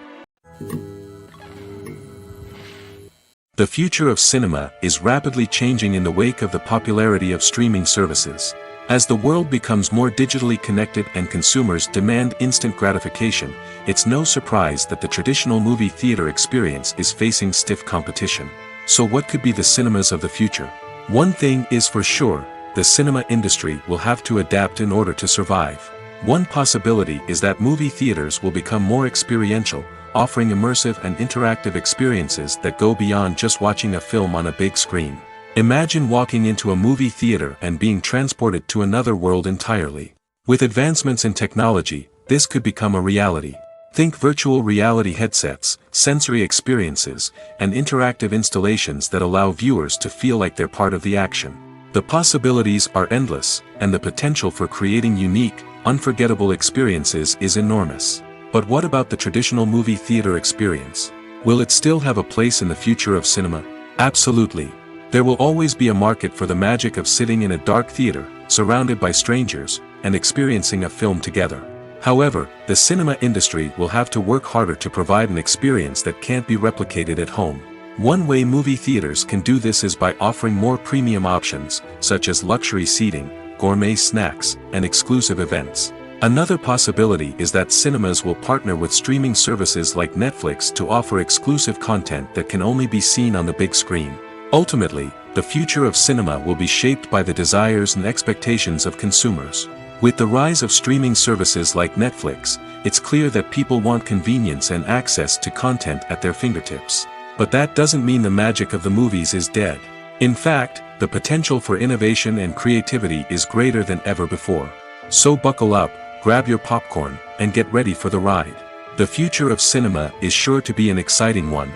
The future of cinema is rapidly changing in the wake of the popularity of streaming services. As the world becomes more digitally connected and consumers demand instant gratification, it's no surprise that the traditional movie theater experience is facing stiff competition. So what could be the cinemas of the future? One thing is for sure, the cinema industry will have to adapt in order to survive. One possibility is that movie theaters will become more experiential, offering immersive and interactive experiences that go beyond just watching a film on a big screen. Imagine walking into a movie theater and being transported to another world entirely. With advancements in technology, this could become a reality. Think virtual reality headsets, sensory experiences, and interactive installations that allow viewers to feel like they're part of the action. The possibilities are endless, and the potential for creating unique, unforgettable experiences is enormous. But what about the traditional movie theater experience? Will it still have a place in the future of cinema? Absolutely. There will always be a market for the magic of sitting in a dark theater, surrounded by strangers, and experiencing a film together. However, the cinema industry will have to work harder to provide an experience that can't be replicated at home. One way movie theaters can do this is by offering more premium options, such as luxury seating, gourmet snacks, and exclusive events. Another possibility is that cinemas will partner with streaming services like Netflix to offer exclusive content that can only be seen on the big screen. Ultimately, the future of cinema will be shaped by the desires and expectations of consumers. With the rise of streaming services like Netflix, it's clear that people want convenience and access to content at their fingertips. But that doesn't mean the magic of the movies is dead. In fact, the potential for innovation and creativity is greater than ever before. So buckle up, grab your popcorn, and get ready for the ride. The future of cinema is sure to be an exciting one.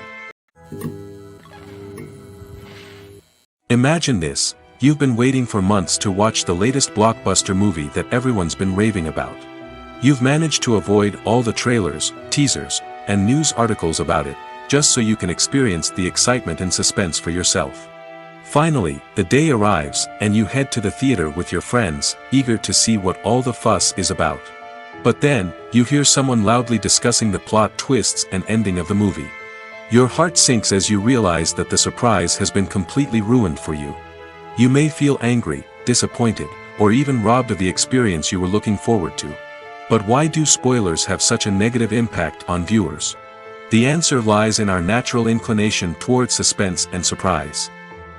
Imagine this: you've been waiting for months to watch the latest blockbuster movie that everyone's been raving about. You've managed to avoid all the trailers, teasers, and news articles about it, just so you can experience the excitement and suspense for yourself. Finally, the day arrives, and you head to the theater with your friends, eager to see what all the fuss is about. But then, you hear someone loudly discussing the plot twists and ending of the movie. Your heart sinks as you realize that the surprise has been completely ruined for you. You may feel angry, disappointed, or even robbed of the experience you were looking forward to. But why do spoilers have such a negative impact on viewers? The answer lies in our natural inclination towards suspense and surprise.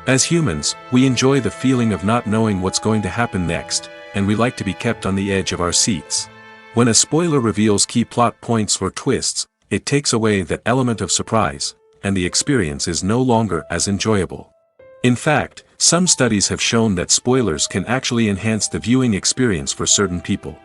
As humans, we enjoy the feeling of not knowing what's going to happen next, and we like to be kept on the edge of our seats. When a spoiler reveals key plot points or twists, it takes away that element of surprise, and the experience is no longer as enjoyable. In fact, some studies have shown that spoilers can actually enhance the viewing experience for certain people.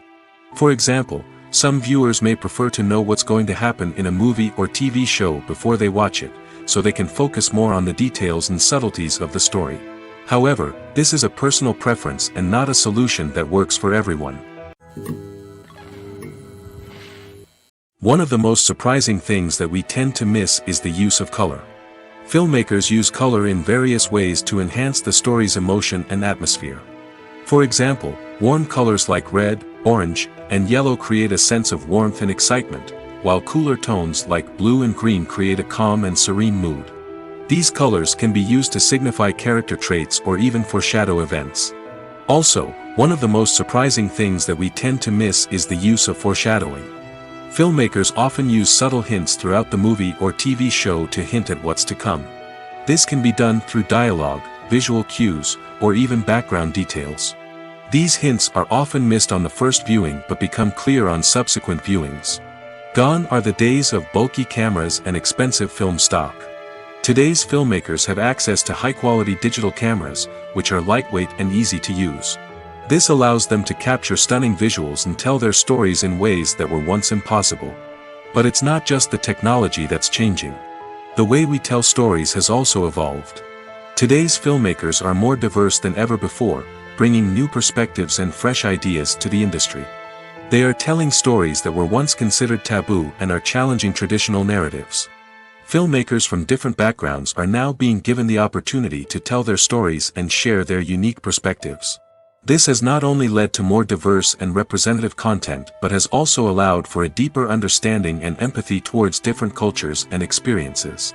For example, some viewers may prefer to know what's going to happen in a movie or TV show before they watch it, so they can focus more on the details and subtleties of the story. However, this is a personal preference and not a solution that works for everyone. One of the most surprising things that we tend to miss is the use of color. Filmmakers use color in various ways to enhance the story's emotion and atmosphere. For example, warm colors like red, orange, and yellow create a sense of warmth and excitement, while cooler tones like blue and green create a calm and serene mood. These colors can be used to signify character traits or even foreshadow events. Also, one of the most surprising things that we tend to miss is the use of foreshadowing. Filmmakers often use subtle hints throughout the movie or TV show to hint at what's to come. This can be done through dialogue, visual cues, or even background details. These hints are often missed on the first viewing but become clear on subsequent viewings. Gone are the days of bulky cameras and expensive film stock. Today's filmmakers have access to high-quality digital cameras, which are lightweight and easy to use. This allows them to capture stunning visuals and tell their stories in ways that were once impossible. But it's not just the technology that's changing. The way we tell stories has also evolved. Today's filmmakers are more diverse than ever before, bringing new perspectives and fresh ideas to the industry. They are telling stories that were once considered taboo and are challenging traditional narratives. Filmmakers from different backgrounds are now being given the opportunity to tell their stories and share their unique perspectives. This has not only led to more diverse and representative content but has also allowed for a deeper understanding and empathy towards different cultures and experiences.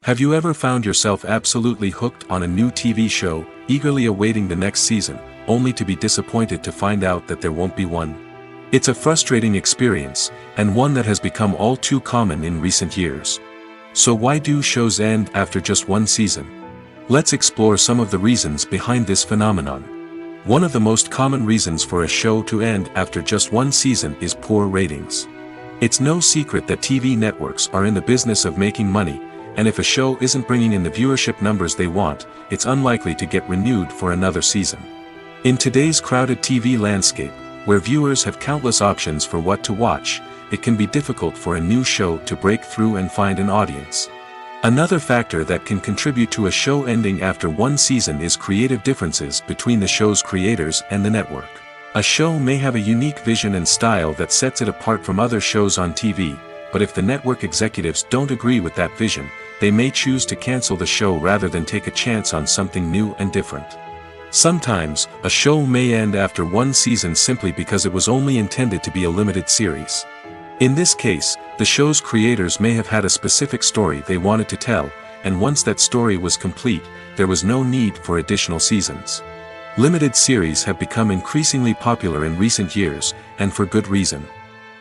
Have you ever found yourself absolutely hooked on a new TV show, eagerly awaiting the next season, only to be disappointed to find out that there won't be one? It's a frustrating experience, and one that has become all too common in recent years. So why do shows end after just one season? Let's explore some of the reasons behind this phenomenon. One of the most common reasons for a show to end after just one season is poor ratings. It's no secret that TV networks are in the business of making money, and if a show isn't bringing in the viewership numbers they want, it's unlikely to get renewed for another season. In today's crowded TV landscape, where viewers have countless options for what to watch, it can be difficult for a new show to break through and find an audience. Another factor that can contribute to a show ending after one season is creative differences between the show's creators and the network. A show may have a unique vision and style that sets it apart from other shows on TV, but if the network executives don't agree with that vision, they may choose to cancel the show rather than take a chance on something new and different. Sometimes, a show may end after one season simply because it was only intended to be a limited series. In this case, the show's creators may have had a specific story they wanted to tell, and once that story was complete, there was no need for additional seasons. Limited series have become increasingly popular in recent years, and for good reason.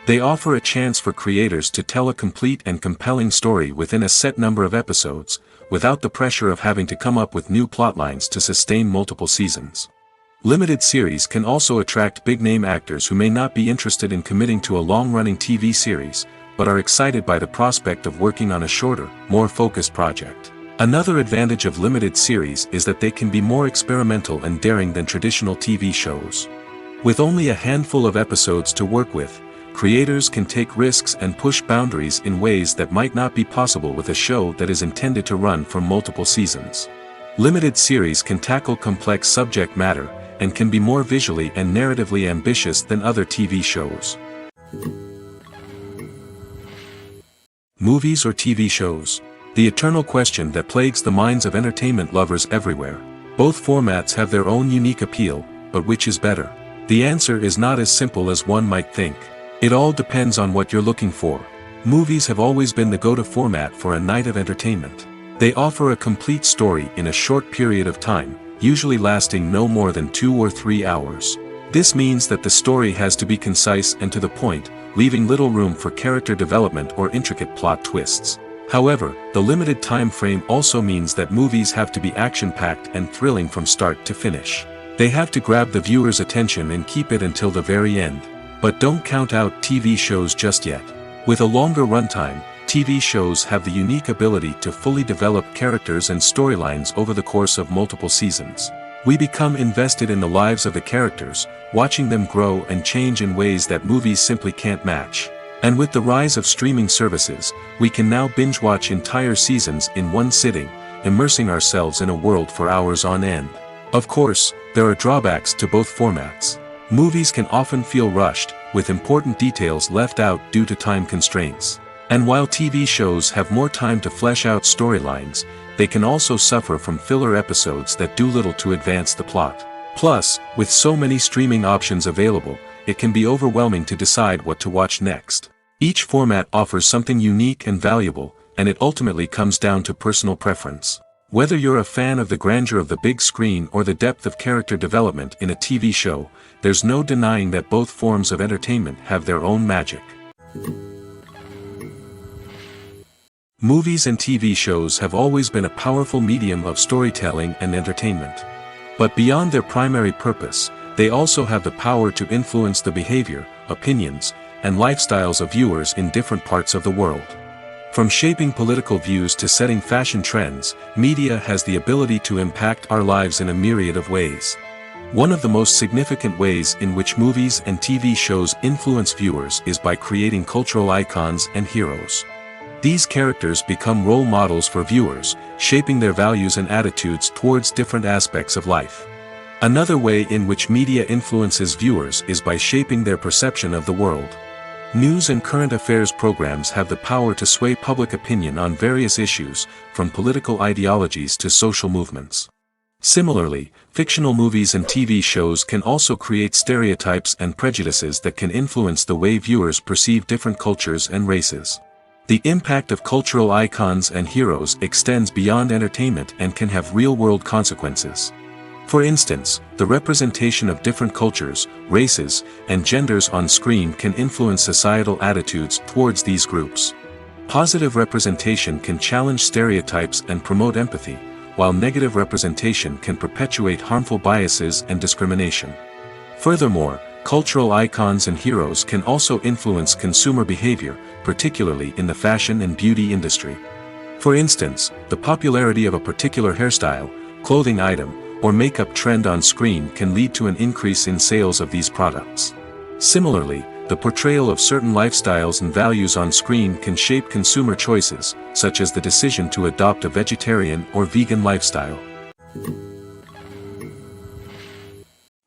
They offer a chance for creators to tell a complete and compelling story within a set number of episodes, without the pressure of having to come up with new plotlines to sustain multiple seasons. Limited series can also attract big-name actors who may not be interested in committing to a long-running TV series, but are excited by the prospect of working on a shorter, more focused project. Another advantage of limited series is that they can be more experimental and daring than traditional TV shows. With only a handful of episodes to work with, creators can take risks and push boundaries in ways that might not be possible with a show that is intended to run for multiple seasons. Limited series can tackle complex subject matter, and can be more visually and narratively ambitious than other TV shows. Movies or TV shows? The eternal question that plagues the minds of entertainment lovers everywhere. Both formats have their own unique appeal, but which is better? The answer is not as simple as one might think. It all depends on what you're looking for. Movies have always been the go-to format for a night of entertainment. They offer a complete story in a short period of time, usually lasting no more than 2 or 3 hours. This means that the story has to be concise and to the point, leaving little room for character development or intricate plot twists. However, the limited time frame also means that movies have to be action-packed and thrilling from start to finish. They have to grab the viewer's attention and keep it until the very end. But don't count out TV shows just yet. With a longer runtime, TV shows have the unique ability to fully develop characters and storylines over the course of multiple seasons. We become invested in the lives of the characters, watching them grow and change in ways that movies simply can't match. And with the rise of streaming services, we can now binge-watch entire seasons in one sitting, immersing ourselves in a world for hours on end. Of course, there are drawbacks to both formats. Movies can often feel rushed, with important details left out due to time constraints. And while TV shows have more time to flesh out storylines, they can also suffer from filler episodes that do little to advance the plot. Plus, with so many streaming options available, it can be overwhelming to decide what to watch next. Each format offers something unique and valuable, and it ultimately comes down to personal preference. Whether you're a fan of the grandeur of the big screen or the depth of character development in a TV show, there's no denying that both forms of entertainment have their own magic. Movies and TV shows have always been a powerful medium of storytelling and entertainment. But beyond their primary purpose, they also have the power to influence the behavior, opinions, and lifestyles of viewers in different parts of the world. From shaping political views to setting fashion trends, media has the ability to impact our lives in a myriad of ways. One of the most significant ways in which movies and TV shows influence viewers is by creating cultural icons and heroes. These characters become role models for viewers, shaping their values and attitudes towards different aspects of life. Another way in which media influences viewers is by shaping their perception of the world. News and current affairs programs have the power to sway public opinion on various issues, from political ideologies to social movements. Similarly, fictional movies and TV shows can also create stereotypes and prejudices that can influence the way viewers perceive different cultures and races. The impact of cultural icons and heroes extends beyond entertainment and can have real-world consequences. For instance, the representation of different cultures, races, and genders on screen can influence societal attitudes towards these groups. Positive representation can challenge stereotypes and promote empathy, while negative representation can perpetuate harmful biases and discrimination. Furthermore, cultural icons and heroes can also influence consumer behavior, particularly in the fashion and beauty industry. For instance, the popularity of a particular hairstyle, clothing item, or makeup trend on screen can lead to an increase in sales of these products. Similarly, the portrayal of certain lifestyles and values on screen can shape consumer choices, such as the decision to adopt a vegetarian or vegan lifestyle.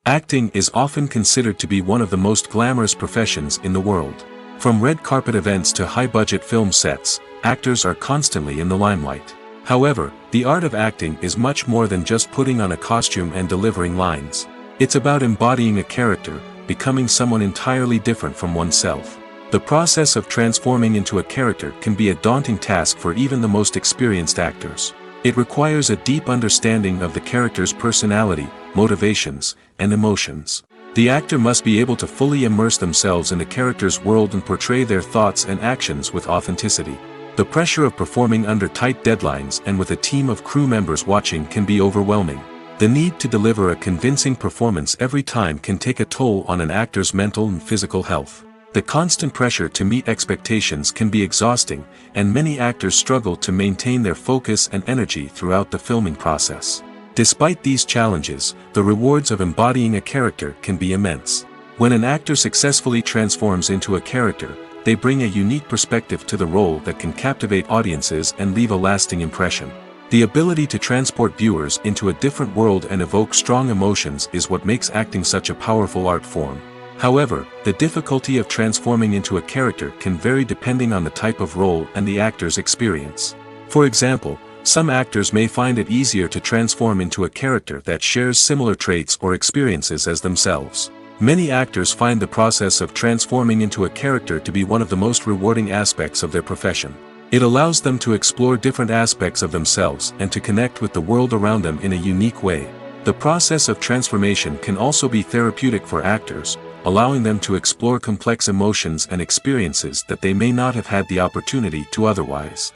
Acting is often considered to be one of the most glamorous professions in the world. From red carpet events to high-budget film sets, actors are constantly in the limelight. However, the art of acting is much more than just putting on a costume and delivering lines. It's about embodying a character, becoming someone entirely different from oneself. The process of transforming into a character can be a daunting task for even the most experienced actors. It requires a deep understanding of the character's personality, motivations, and emotions. The actor must be able to fully immerse themselves in the character's world and portray their thoughts and actions with authenticity. The pressure of performing under tight deadlines and with a team of crew members watching can be overwhelming. The need to deliver a convincing performance every time can take a toll on an actor's mental and physical health. The constant pressure to meet expectations can be exhausting, and many actors struggle to maintain their focus and energy throughout the filming process. Despite these challenges, the rewards of embodying a character can be immense. When an actor successfully transforms into a character, they bring a unique perspective to the role that can captivate audiences and leave a lasting impression. The ability to transport viewers into a different world and evoke strong emotions is what makes acting such a powerful art form. However, the difficulty of transforming into a character can vary depending on the type of role and the actor's experience. For example, some actors may find it easier to transform into a character that shares similar traits or experiences as themselves. Many actors find the process of transforming into a character to be one of the most rewarding aspects of their profession. It allows them to explore different aspects of themselves and to connect with the world around them in a unique way. The process of transformation can also be therapeutic for actors, allowing them to explore complex emotions and experiences that they may not have had the opportunity to otherwise.